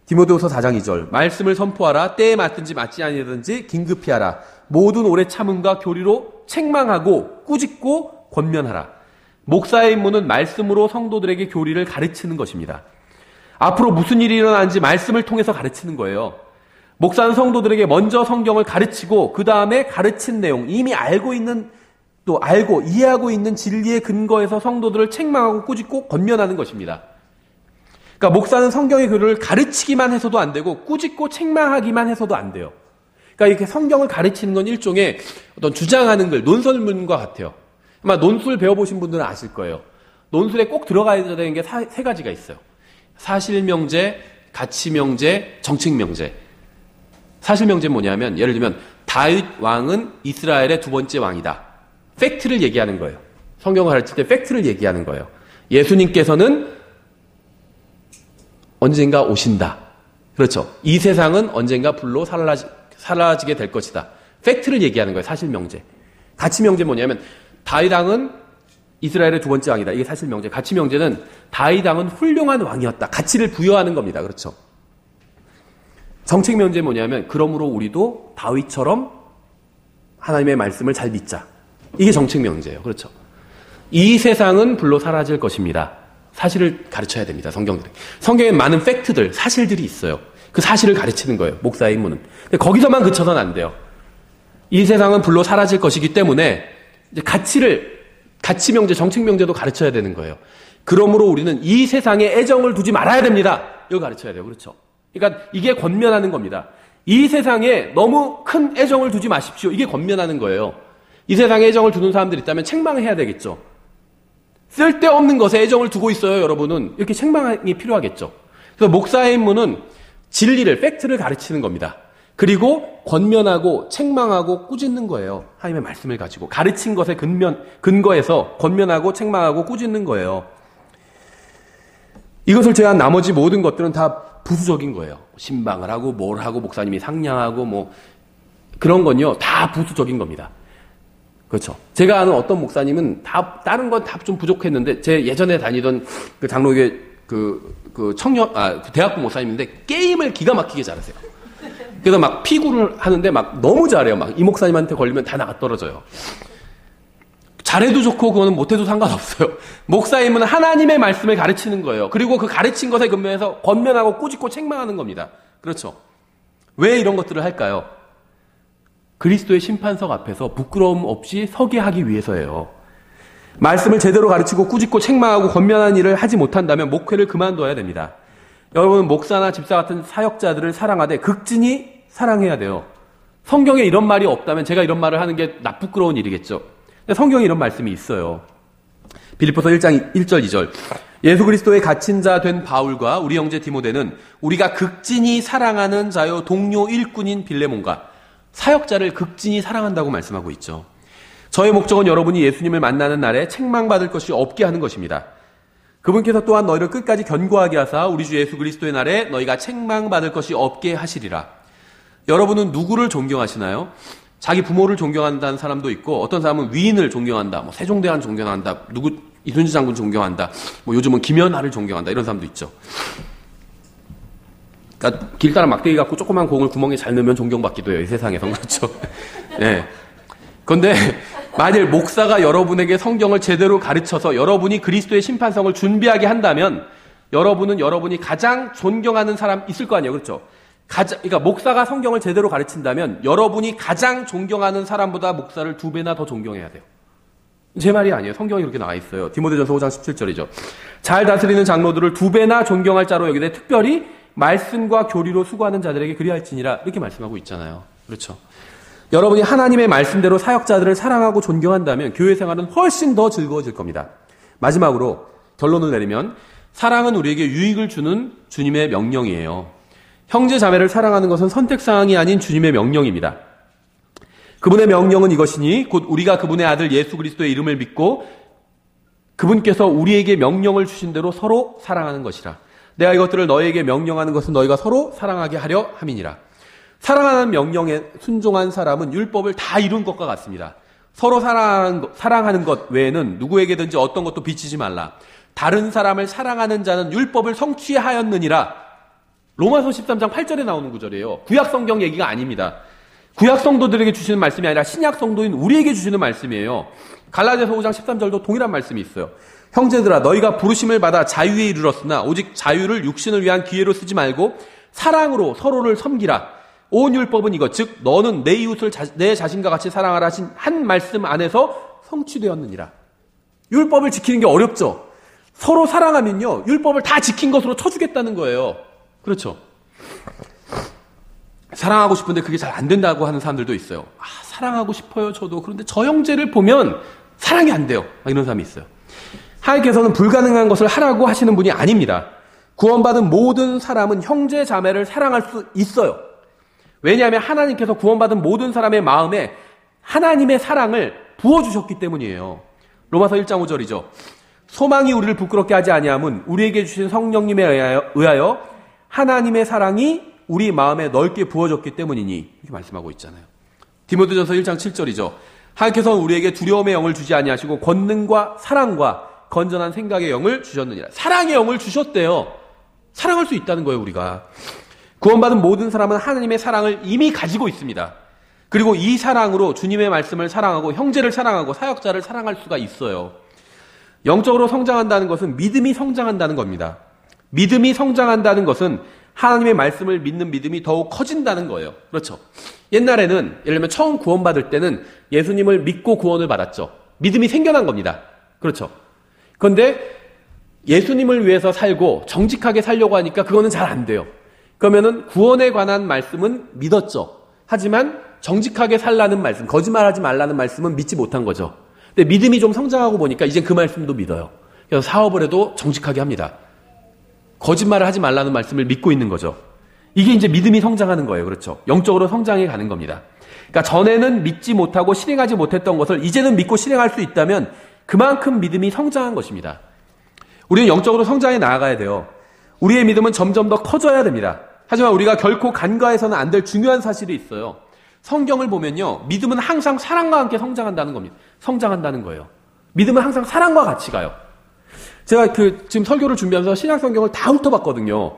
디모데후서 4장 2절. 말씀을 선포하라. 때에 맞든지 맞지 아니하든지 긴급히 하라. 모든 오래 참음과 교리로 책망하고 꾸짖고 권면하라. 목사의 임무는 말씀으로 성도들에게 교리를 가르치는 것입니다. 앞으로 무슨 일이 일어나는지 말씀을 통해서 가르치는 거예요. 목사는 성도들에게 먼저 성경을 가르치고 그 다음에 가르친 내용, 이미 알고 이해하고 있는 진리의 근거에서 성도들을 책망하고 꾸짖고 권면하는 것입니다. 그러니까 목사는 성경의 교리를 가르치기만 해서도 안 되고 꾸짖고 책망하기만 해서도 안 돼요. 그러니까 이렇게 성경을 가르치는 건 일종의 어떤 주장하는 글, 논설문과 같아요. 아마 논술 배워보신 분들은 아실 거예요. 논술에 꼭 들어가야 되는 게 세 가지가 있어요. 사실명제, 가치명제, 정책명제. 사실명제는 뭐냐면 예를 들면 다윗 왕은 이스라엘의 두 번째 왕이다. 팩트를 얘기하는 거예요. 성경을 가르칠 때 팩트를 얘기하는 거예요. 예수님께서는 언젠가 오신다. 그렇죠. 이 세상은 언젠가 불로 사라지게 될 것이다. 팩트를 얘기하는 거예요. 사실명제. 가치명제는 뭐냐면 다윗 왕은 이스라엘의 두 번째 왕이다. 이게 사실명제. 가치명제는 다윗 왕은 훌륭한 왕이었다. 가치를 부여하는 겁니다. 그렇죠. 정책명제는 뭐냐면 그러므로 우리도 다윗처럼 하나님의 말씀을 잘 믿자. 이게 정책명제예요. 그렇죠. 이 세상은 불로 사라질 것입니다. 사실을 가르쳐야 됩니다. 성경에 많은 팩트들, 사실들이 있어요. 그 사실을 가르치는 거예요. 목사의 임무는. 근데 거기서만 그쳐서는 안 돼요. 이 세상은 불로 사라질 것이기 때문에 이제 가치명제, 정책명제도 가르쳐야 되는 거예요. 그러므로 우리는 이 세상에 애정을 두지 말아야 됩니다. 이거 가르쳐야 돼요. 그렇죠. 그러니까 이게 권면하는 겁니다. 이 세상에 너무 큰 애정을 두지 마십시오. 이게 권면하는 거예요. 이 세상에 애정을 두는 사람들이 있다면 책망해야 되겠죠. 쓸데없는 것에 애정을 두고 있어요, 여러분은. 이렇게 책망이 필요하겠죠. 그래서 목사의 임무는 진리를, 팩트를 가르치는 겁니다. 그리고 권면하고 책망하고 꾸짖는 거예요. 하나님의 말씀을 가지고. 가르친 것에 근거해서 권면하고 책망하고 꾸짖는 거예요. 이것을 제한 나머지 모든 것들은 다 부수적인 거예요. 신방을 하고 뭘 하고 목사님이 상냥하고 뭐 그런 건요. 다 부수적인 겁니다. 그렇죠. 제가 아는 어떤 목사님은 다른 건 다 좀 부족했는데 제 예전에 다니던 그 장로교회 그 대학부 목사님인데 게임을 기가 막히게 잘하세요. 그래서 막 피구를 하는데 막 너무 잘해요. 막 이 목사님한테 걸리면 다 나가 떨어져요. 잘해도 좋고 그거는 못해도 상관없어요. 목사님은 하나님의 말씀을 가르치는 거예요. 그리고 그 가르친 것에 근면해서 권면하고 꾸짖고 책망하는 겁니다. 그렇죠. 왜 이런 것들을 할까요? 그리스도의 심판석 앞에서 부끄러움 없이 서게 하기 위해서예요. 말씀을 제대로 가르치고 꾸짖고 책망하고 권면하는 일을 하지 못한다면 목회를 그만둬야 됩니다. 여러분은 목사나 집사 같은 사역자들을 사랑하되 극진히 사랑해야 돼요. 성경에 이런 말이 없다면 제가 이런 말을 하는 게 부끄러운 일이겠죠. 근데 성경에 이런 말씀이 있어요. 빌립보서 1장 1절 2절. 예수 그리스도의 갇힌 자 된 바울과 우리 형제 디모데는 우리가 극진히 사랑하는 자요 동료 일꾼인 빌레몬과 사역자를 극진히 사랑한다고 말씀하고 있죠. 저의 목적은 여러분이 예수님을 만나는 날에 책망받을 것이 없게 하는 것입니다. 그분께서 또한 너희를 끝까지 견고하게 하사 우리 주 예수 그리스도의 날에 너희가 책망받을 것이 없게 하시리라. 여러분은 누구를 존경하시나요? 자기 부모를 존경한다는 사람도 있고 어떤 사람은 위인을 존경한다. 뭐 세종대왕 존경한다. 누구 이순신 장군 존경한다. 뭐 요즘은 김연아를 존경한다. 이런 사람도 있죠. 그러니까 길 따라 막대기 갖고 조그만 공을 구멍에 잘 넣으면 존경받기도 해요. 이 세상에서. 그렇죠. 네. 그런데 만일 목사가 여러분에게 성경을 제대로 가르쳐서 여러분이 그리스도의 심판성을 준비하게 한다면 여러분은 여러분이 가장 존경하는 사람 있을 거 아니에요. 그렇죠. 그러니까 목사가 성경을 제대로 가르친다면 여러분이 가장 존경하는 사람보다 목사를 2배나 더 존경해야 돼요. 제 말이 아니에요. 성경이 그렇게 나와 있어요. 디모데전서 5장 17절이죠. 잘 다스리는 장로들을 2배나 존경할 자로 여기되 특별히 말씀과 교리로 수고하는 자들에게 그리할지니라 이렇게 말씀하고 있잖아요. 그렇죠. 여러분이 하나님의 말씀대로 사역자들을 사랑하고 존경한다면 교회 생활은 훨씬 더 즐거워질 겁니다. 마지막으로 결론을 내리면 사랑은 우리에게 유익을 주는 주님의 명령이에요. 형제 자매를 사랑하는 것은 선택사항이 아닌 주님의 명령입니다. 그분의 명령은 이것이니 곧 우리가 그분의 아들 예수 그리스도의 이름을 믿고 그분께서 우리에게 명령을 주신 대로 서로 사랑하는 것이라. 내가 이것들을 너희에게 명령하는 것은 너희가 서로 사랑하게 하려 함이니라. 사랑하는 명령에 순종한 사람은 율법을 다 이룬 것과 같습니다. 서로 사랑하는 것 외에는 누구에게든지 어떤 것도 비치지 말라. 다른 사람을 사랑하는 자는 율법을 성취하였느니라. 로마서 13장 8절에 나오는 구절이에요. 구약 성경 얘기가 아닙니다. 구약 성도들에게 주시는 말씀이 아니라 신약 성도인 우리에게 주시는 말씀이에요. 갈라디아서 5장 13절도 동일한 말씀이 있어요. 형제들아 너희가 부르심을 받아 자유에 이르렀으나 오직 자유를 육신을 위한 기회로 쓰지 말고 사랑으로 서로를 섬기라. 온 율법은 이것 즉 너는 내 이웃을 내 자신과 같이 사랑하라 하신 한 말씀 안에서 성취되었느니라. 율법을 지키는 게 어렵죠. 서로 사랑하면요 율법을 다 지킨 것으로 쳐주겠다는 거예요. 그렇죠. 사랑하고 싶은데 그게 잘 안 된다고 하는 사람들도 있어요. 사랑하고 싶어요 저도. 그런데 저 형제를 보면 사랑이 안 돼요. 이런 사람이 있어요. 하나님께서는 불가능한 것을 하라고 하시는 분이 아닙니다. 구원받은 모든 사람은 형제 자매를 사랑할 수 있어요. 왜냐하면 하나님께서 구원받은 모든 사람의 마음에 하나님의 사랑을 부어주셨기 때문이에요. 로마서 1장 5절이죠. 소망이 우리를 부끄럽게 하지 아니함은 우리에게 주신 성령님에 의하여 하나님의 사랑이 우리 마음에 넓게 부어졌기 때문이니 이렇게 말씀하고 있잖아요. 디모데전서 1장 7절이죠. 하나님께서는 우리에게 두려움의 영을 주지 아니하시고 권능과 사랑과 건전한 생각의 영을 주셨느니라. 사랑의 영을 주셨대요. 사랑할 수 있다는 거예요, 우리가. 구원받은 모든 사람은 하나님의 사랑을 이미 가지고 있습니다. 그리고 이 사랑으로 주님의 말씀을 사랑하고 형제를 사랑하고 사역자를 사랑할 수가 있어요. 영적으로 성장한다는 것은 믿음이 성장한다는 겁니다. 믿음이 성장한다는 것은 하나님의 말씀을 믿는 믿음이 더욱 커진다는 거예요. 그렇죠. 옛날에는 예를 들면 처음 구원받을 때는 예수님을 믿고 구원을 받았죠. 믿음이 생겨난 겁니다. 그렇죠. 그런데 예수님을 위해서 살고 정직하게 살려고 하니까 그거는 잘 안 돼요. 그러면은 구원에 관한 말씀은 믿었죠. 하지만 정직하게 살라는 말씀, 거짓말하지 말라는 말씀은 믿지 못한 거죠. 근데 믿음이 좀 성장하고 보니까 이제 그 말씀도 믿어요. 그래서 사업을 해도 정직하게 합니다. 거짓말을 하지 말라는 말씀을 믿고 있는 거죠. 이게 이제 믿음이 성장하는 거예요. 그렇죠. 영적으로 성장해 가는 겁니다. 그러니까 전에는 믿지 못하고 실행하지 못했던 것을 이제는 믿고 실행할 수 있다면 그만큼 믿음이 성장한 것입니다. 우리는 영적으로 성장해 나아가야 돼요. 우리의 믿음은 점점 더 커져야 됩니다. 하지만 우리가 결코 간과해서는 안 될 중요한 사실이 있어요. 성경을 보면요. 믿음은 항상 사랑과 함께 성장한다는 겁니다. 성장한다는 거예요. 믿음은 항상 사랑과 같이 가요. 제가 지금 설교를 준비하면서 신약 성경을 다 훑어봤거든요.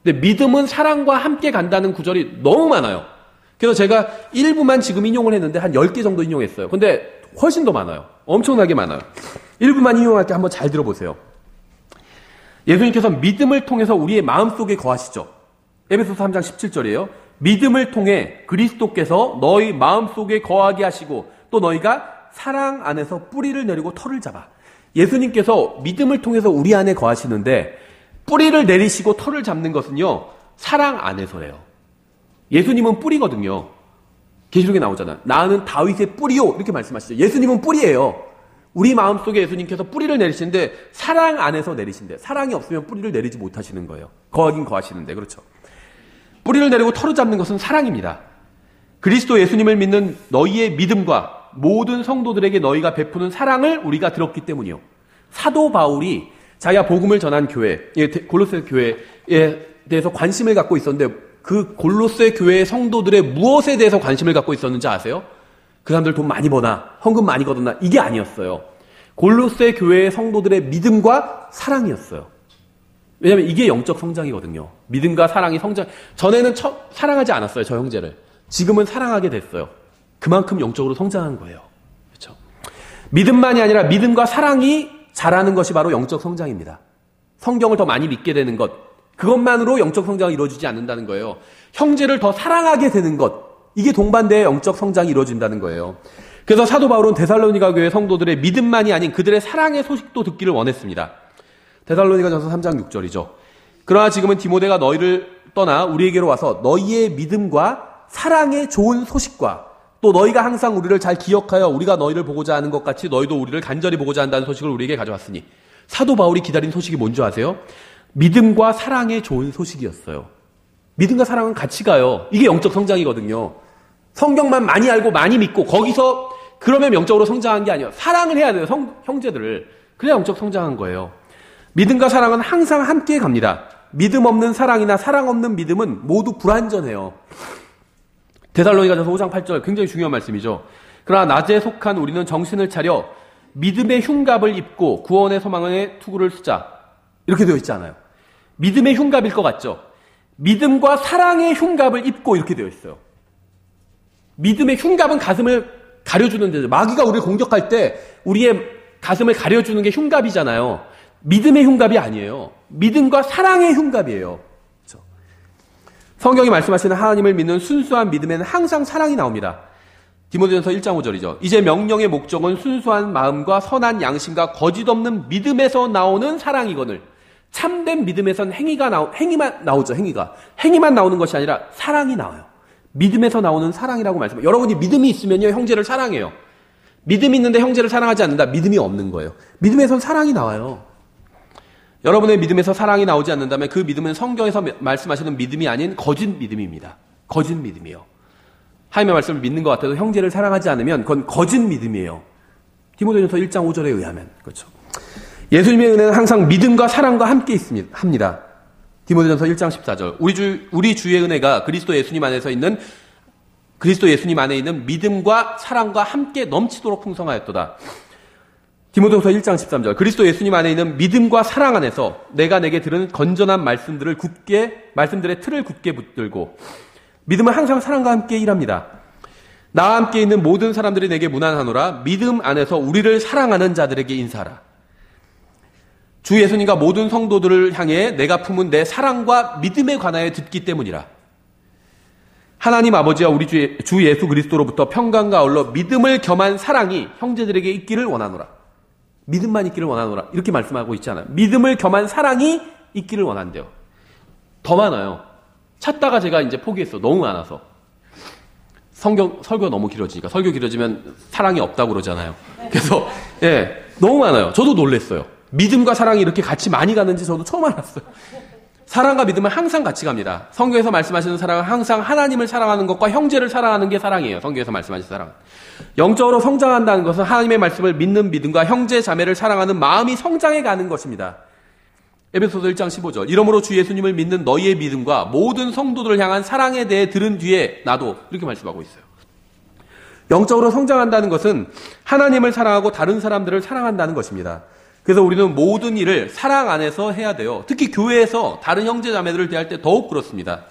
근데 믿음은 사랑과 함께 간다는 구절이 너무 많아요. 그래서 제가 일부만 지금 인용을 했는데 한 10개 정도 인용했어요. 근데 훨씬 더 많아요. 엄청나게 많아요. 일부만 인용할 때 한번 잘 들어보세요. 예수님께서 믿음을 통해서 우리의 마음속에 거하시죠. 에베소서 3장 17절이에요. 믿음을 통해 그리스도께서 너희 마음속에 거하게 하시고 또 너희가 사랑 안에서 뿌리를 내리고 털을 잡아. 예수님께서 믿음을 통해서 우리 안에 거하시는데 뿌리를 내리시고 털을 잡는 것은요, 사랑 안에서예요. 예수님은 뿌리거든요. 계시록에 나오잖아. 나는 다윗의 뿌리요, 이렇게 말씀하시죠. 예수님은 뿌리예요. 우리 마음속에 예수님께서 뿌리를 내리시는데 사랑 안에서 내리신대. 사랑이 없으면 뿌리를 내리지 못하시는 거예요. 거하긴 거하시는데, 그렇죠. 뿌리를 내리고 털을 잡는 것은 사랑입니다. 그리스도 예수님을 믿는 너희의 믿음과 모든 성도들에게 너희가 베푸는 사랑을 우리가 들었기 때문이요. 사도 바울이 자기가 복음을 전한 교회, 골로새 교회에 대해서 관심을 갖고 있었는데 그 골로새 교회의 성도들의 무엇에 대해서 관심을 갖고 있었는지 아세요? 그 사람들 돈 많이 버나, 헌금 많이 거두나, 이게 아니었어요. 골로새 교회의 성도들의 믿음과 사랑이었어요. 왜냐하면 이게 영적 성장이거든요. 믿음과 사랑이 성장. 전에는 사랑하지 않았어요, 저 형제를. 지금은 사랑하게 됐어요. 그만큼 영적으로 성장한 거예요. 그렇죠? 믿음만이 아니라 믿음과 사랑이 자라는 것이 바로 영적 성장입니다. 성경을 더 많이 믿게 되는 것, 그것만으로 영적 성장이 이루어지지 않는다는 거예요. 형제를 더 사랑하게 되는 것, 이게 동반대의 영적 성장이 이루어진다는 거예요. 그래서 사도 바울은 데살로니가 교회 성도들의 믿음만이 아닌 그들의 사랑의 소식도 듣기를 원했습니다. 데살로니가전서 3장 6절이죠. 그러나 지금은 디모데가 너희를 떠나 우리에게로 와서 너희의 믿음과 사랑의 좋은 소식과 또 너희가 항상 우리를 잘 기억하여 우리가 너희를 보고자 하는 것 같이 너희도 우리를 간절히 보고자 한다는 소식을 우리에게 가져왔으니, 사도 바울이 기다린 소식이 뭔지 아세요? 믿음과 사랑의 좋은 소식이었어요. 믿음과 사랑은 같이 가요. 이게 영적 성장이거든요. 성경만 많이 알고 많이 믿고 거기서 그러면 영적으로 성장한 게 아니에요. 사랑을 해야 돼요. 형제들을. 그래야 영적 성장한 거예요. 믿음과 사랑은 항상 함께 갑니다. 믿음 없는 사랑이나 사랑 없는 믿음은 모두 불완전해요. 데살로니가전서 5장 8절 굉장히 중요한 말씀이죠. 그러나 낮에 속한 우리는 정신을 차려 믿음의 흉갑을 입고 구원의 소망의 투구를 쓰자. 이렇게 되어 있지 않아요. 믿음의 흉갑일 것 같죠? 믿음과 사랑의 흉갑을 입고 이렇게 되어 있어요. 믿음의 흉갑은 가슴을 가려주는 데죠. 마귀가 우리를 공격할 때 우리의 가슴을 가려주는 게 흉갑이잖아요. 믿음의 흉갑이 아니에요. 믿음과 사랑의 흉갑이에요. 그렇죠? 성경이 말씀하시는 하나님을 믿는 순수한 믿음에는 항상 사랑이 나옵니다. 디모데전서 1장 5절이죠. 이제 명령의 목적은 순수한 마음과 선한 양심과 거짓 없는 믿음에서 나오는 사랑이거늘. 참된 믿음에선 행위만 나오죠. 행위만 나오는 것이 아니라 사랑이 나와요. 믿음에서 나오는 사랑이라고 말씀해요. 여러분이 믿음이 있으면요, 형제를 사랑해요. 믿음이 있는데 형제를 사랑하지 않는다? 믿음이 없는 거예요. 믿음에선 사랑이 나와요. 여러분의 믿음에서 사랑이 나오지 않는다면 그 믿음은 성경에서 말씀하시는 믿음이 아닌 거짓 믿음입니다. 거짓 믿음이요. 하나님의 말씀을 믿는 것 같아도 형제를 사랑하지 않으면 그건 거짓 믿음이에요. 디모데전서 1장 5절에 의하면. 그렇죠. 예수님의 은혜는 항상 믿음과 사랑과 함께 합니다. 디모데전서 1장 14절. 우리 주의 은혜가 그리스도 예수님 안에 있는 믿음과 사랑과 함께 넘치도록 풍성하였도다. 디모데후서 1장 13절. 그리스도 예수님 안에 있는 믿음과 사랑 안에서 내가 내게 들은 건전한 말씀들의 틀을 굳게 붙들고, 믿음은 항상 사랑과 함께 일합니다. 나와 함께 있는 모든 사람들이 내게 무난하노라. 믿음 안에서 우리를 사랑하는 자들에게 인사하라. 주 예수님과 모든 성도들을 향해 내가 품은 내 사랑과 믿음에 관하여 듣기 때문이라. 하나님 아버지와 우리 주 예수 그리스도로부터 평강과 아울러 믿음을 겸한 사랑이 형제들에게 있기를 원하노라. 믿음만 있기를 원하노라. 이렇게 말씀하고 있지 않아요. 믿음을 겸한 사랑이 있기를 원한대요. 더 많아요. 찾다가 제가 이제 포기했어. 너무 많아서. 설교가 너무 길어지니까. 설교 길어지면 사랑이 없다고 그러잖아요. 그래서, 너무 많아요. 저도 놀랬어요. 믿음과 사랑이 이렇게 같이 많이 가는지 저도 처음 알았어요. 사랑과 믿음은 항상 같이 갑니다. 성경에서 말씀하시는 사랑은 항상 하나님을 사랑하는 것과 형제를 사랑하는 게 사랑이에요. 성경에서 말씀하시는 사랑은. 영적으로 성장한다는 것은 하나님의 말씀을 믿는 믿음과 형제 자매를 사랑하는 마음이 성장해 가는 것입니다. 에베소서 1장 15절. 이러므로 주 예수님을 믿는 너희의 믿음과 모든 성도들을 향한 사랑에 대해 들은 뒤에 나도, 이렇게 말씀하고 있어요. 영적으로 성장한다는 것은 하나님을 사랑하고 다른 사람들을 사랑한다는 것입니다. 그래서 우리는 모든 일을 사랑 안에서 해야 돼요. 특히 교회에서 다른 형제 자매들을 대할 때 더욱 그렇습니다.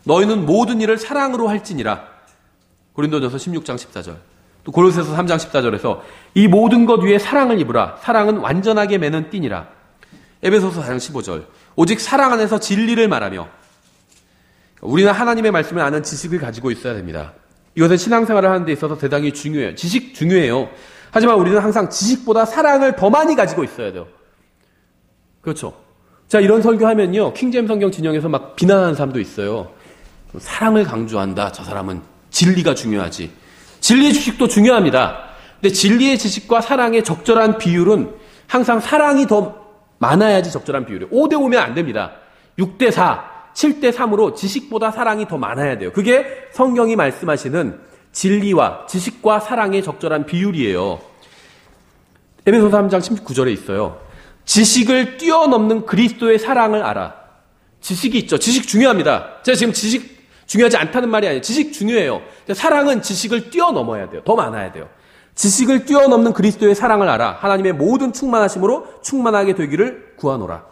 너희는 모든 일을 사랑으로 할지니라. 고린도전서 16장 14절. 또 고린도서 3장 14절에서 이 모든 것 위에 사랑을 입으라. 사랑은 완전하게 매는 띠니라. 에베소서 4장 15절. 오직 사랑 안에서 진리를 말하며. 우리는 하나님의 말씀을 아는 지식을 가지고 있어야 됩니다. 이것은 신앙생활을 하는 데 있어서 대단히 중요해요. 지식 중요해요. 하지만 우리는 항상 지식보다 사랑을 더 많이 가지고 있어야 돼요. 그렇죠. 자, 이런 설교하면요, 킹제임 성경 진영에서 막 비난하는 사람도 있어요. 사랑을 강조한다. 저 사람은 진리가 중요하지. 진리의 지식도 중요합니다. 근데 진리의 지식과 사랑의 적절한 비율은 항상 사랑이 더 많아야지 적절한 비율이에요. 5대 5면 안 됩니다. 6대 4, 7대 3으로 지식보다 사랑이 더 많아야 돼요. 그게 성경이 말씀하시는 진리와 지식과 사랑의 적절한 비율이에요. 에베소서 3장 19절에 있어요. 지식을 뛰어넘는 그리스도의 사랑을 알아. 지식이 있죠. 지식 중요합니다. 제가 지금 지식 중요하지 않다는 말이 아니에요. 지식 중요해요. 사랑은 지식을 뛰어넘어야 돼요. 더 많아야 돼요. 지식을 뛰어넘는 그리스도의 사랑을 알아. 하나님의 모든 충만하심으로 충만하게 되기를 구하노라.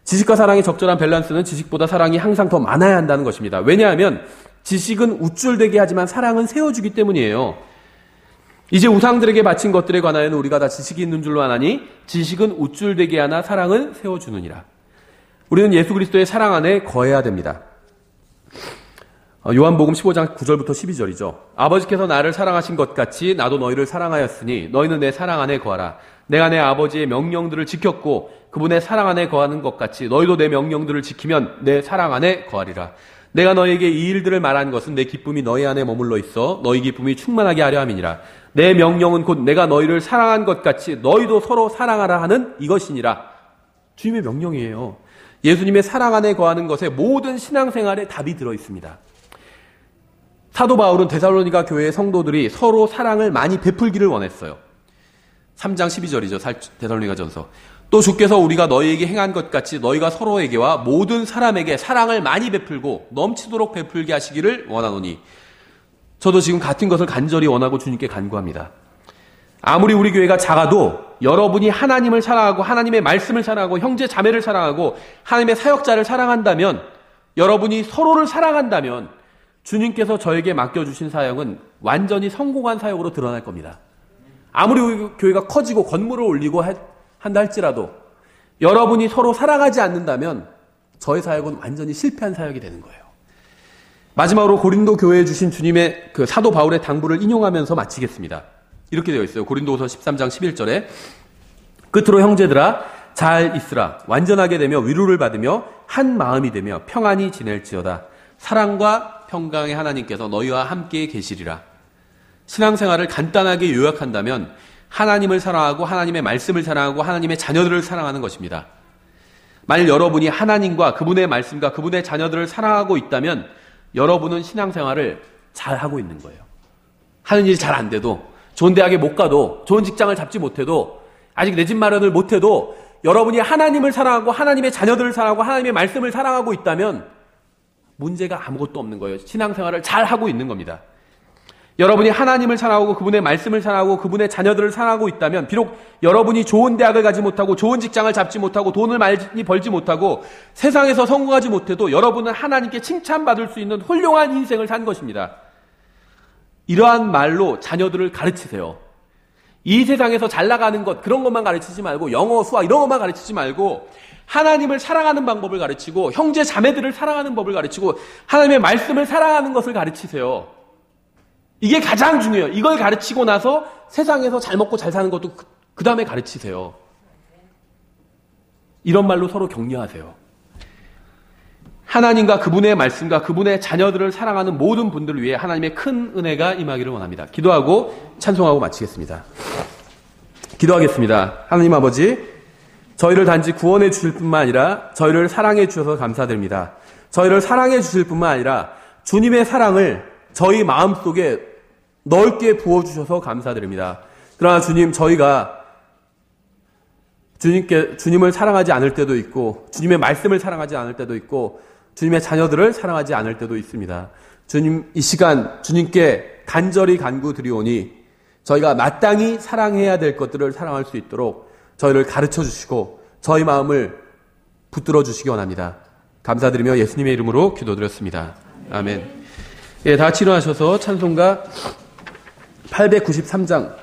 지식과 사랑의 적절한 밸런스는 지식보다 사랑이 항상 더 많아야 한다는 것입니다. 왜냐하면 지식은 우쭐대게 하지만 사랑은 세워주기 때문이에요. 이제 우상들에게 바친 것들에 관하여는 우리가 다 지식이 있는 줄로 아나니 지식은 우쭐대게 하나 사랑은 세워주느니라. 우리는 예수 그리스도의 사랑 안에 거해야 됩니다. 요한복음 15장 9절부터 12절이죠. 아버지께서 나를 사랑하신 것 같이 나도 너희를 사랑하였으니 너희는 내 사랑 안에 거하라. 내가 내 아버지의 명령들을 지켰고 그분의 사랑 안에 거하는 것 같이 너희도 내 명령들을 지키면 내 사랑 안에 거하리라. 내가 너희에게 이 일들을 말한 것은 내 기쁨이 너희 안에 머물러 있어 너희 기쁨이 충만하게 하려 함이니라. 내 명령은 곧 내가 너희를 사랑한 것 같이 너희도 서로 사랑하라 하는 이것이니라. 주님의 명령이에요. 예수님의 사랑 안에 거하는 것에 모든 신앙생활에 답이 들어있습니다. 사도 바울은 데살로니가 교회의 성도들이 서로 사랑을 많이 베풀기를 원했어요. 3장 12절이죠. 데살로니가 전서. 또 주께서 우리가 너희에게 행한 것 같이 너희가 서로에게와 모든 사람에게 사랑을 많이 베풀고 넘치도록 베풀게 하시기를 원하노니. 저도 지금 같은 것을 간절히 원하고 주님께 간구합니다. 아무리 우리 교회가 작아도 여러분이 하나님을 사랑하고 하나님의 말씀을 사랑하고 형제 자매를 사랑하고 하나님의 사역자를 사랑한다면, 여러분이 서로를 사랑한다면 주님께서 저에게 맡겨주신 사역은 완전히 성공한 사역으로 드러날 겁니다. 아무리 우리 교회가 커지고 건물을 올리고 한다 할지라도 여러분이 서로 사랑하지 않는다면 저의 사역은 완전히 실패한 사역이 되는 거예요. 마지막으로 고린도 교회에 주신 주님의 그 사도 바울의 당부를 인용하면서 마치겠습니다. 이렇게 되어 있어요. 고린도후서 13장 11절에 끝으로 형제들아 잘 있으라. 완전하게 되며 위로를 받으며 한 마음이 되며 평안히 지낼지어다. 사랑과 평강의 하나님께서 너희와 함께 계시리라. 신앙생활을 간단하게 요약한다면 하나님을 사랑하고 하나님의 말씀을 사랑하고 하나님의 자녀들을 사랑하는 것입니다. 만일 여러분이 하나님과 그분의 말씀과 그분의 자녀들을 사랑하고 있다면 여러분은 신앙생활을 잘하고 있는 거예요. 하는 일이 잘 안 돼도, 좋은 대학에 못 가도, 좋은 직장을 잡지 못해도, 아직 내 집 마련을 못해도 여러분이 하나님을 사랑하고 하나님의 자녀들을 사랑하고 하나님의 말씀을 사랑하고 있다면 문제가 아무것도 없는 거예요. 신앙생활을 잘하고 있는 겁니다. 여러분이 하나님을 사랑하고 그분의 말씀을 사랑하고 그분의 자녀들을 사랑하고 있다면 비록 여러분이 좋은 대학을 가지 못하고 좋은 직장을 잡지 못하고 돈을 많이 벌지 못하고 세상에서 성공하지 못해도 여러분은 하나님께 칭찬받을 수 있는 훌륭한 인생을 산 것입니다. 이러한 말로 자녀들을 가르치세요. 이 세상에서 잘 나가는 것, 그런 것만 가르치지 말고 영어, 수학 이런 것만 가르치지 말고 하나님을 사랑하는 방법을 가르치고 형제 자매들을 사랑하는 법을 가르치고 하나님의 말씀을 사랑하는 것을 가르치세요. 이게 가장 중요해요. 이걸 가르치고 나서 세상에서 잘 먹고 잘 사는 것도 그 다음에 가르치세요. 이런 말로 서로 격려하세요. 하나님과 그분의 말씀과 그분의 자녀들을 사랑하는 모든 분들을 위해 하나님의 큰 은혜가 임하기를 원합니다. 기도하고 찬송하고 마치겠습니다. 기도하겠습니다. 하나님 아버지, 저희를 단지 구원해 주실 뿐만 아니라 저희를 사랑해 주셔서 감사드립니다. 저희를 사랑해 주실 뿐만 아니라 주님의 사랑을 저희 마음속에 넓게 부어주셔서 감사드립니다. 그러나 주님, 저희가 주님을 사랑하지 않을 때도 있고 주님의 말씀을 사랑하지 않을 때도 있고 주님의 자녀들을 사랑하지 않을 때도 있습니다. 주님, 이 시간 주님께 간절히 간구드리오니 저희가 마땅히 사랑해야 될 것들을 사랑할 수 있도록 저희를 가르쳐 주시고 저희 마음을 붙들어 주시기 원합니다. 감사드리며 예수님의 이름으로 기도드렸습니다. 아멘. 예, 다 같이 일어나셔서 찬송가 893장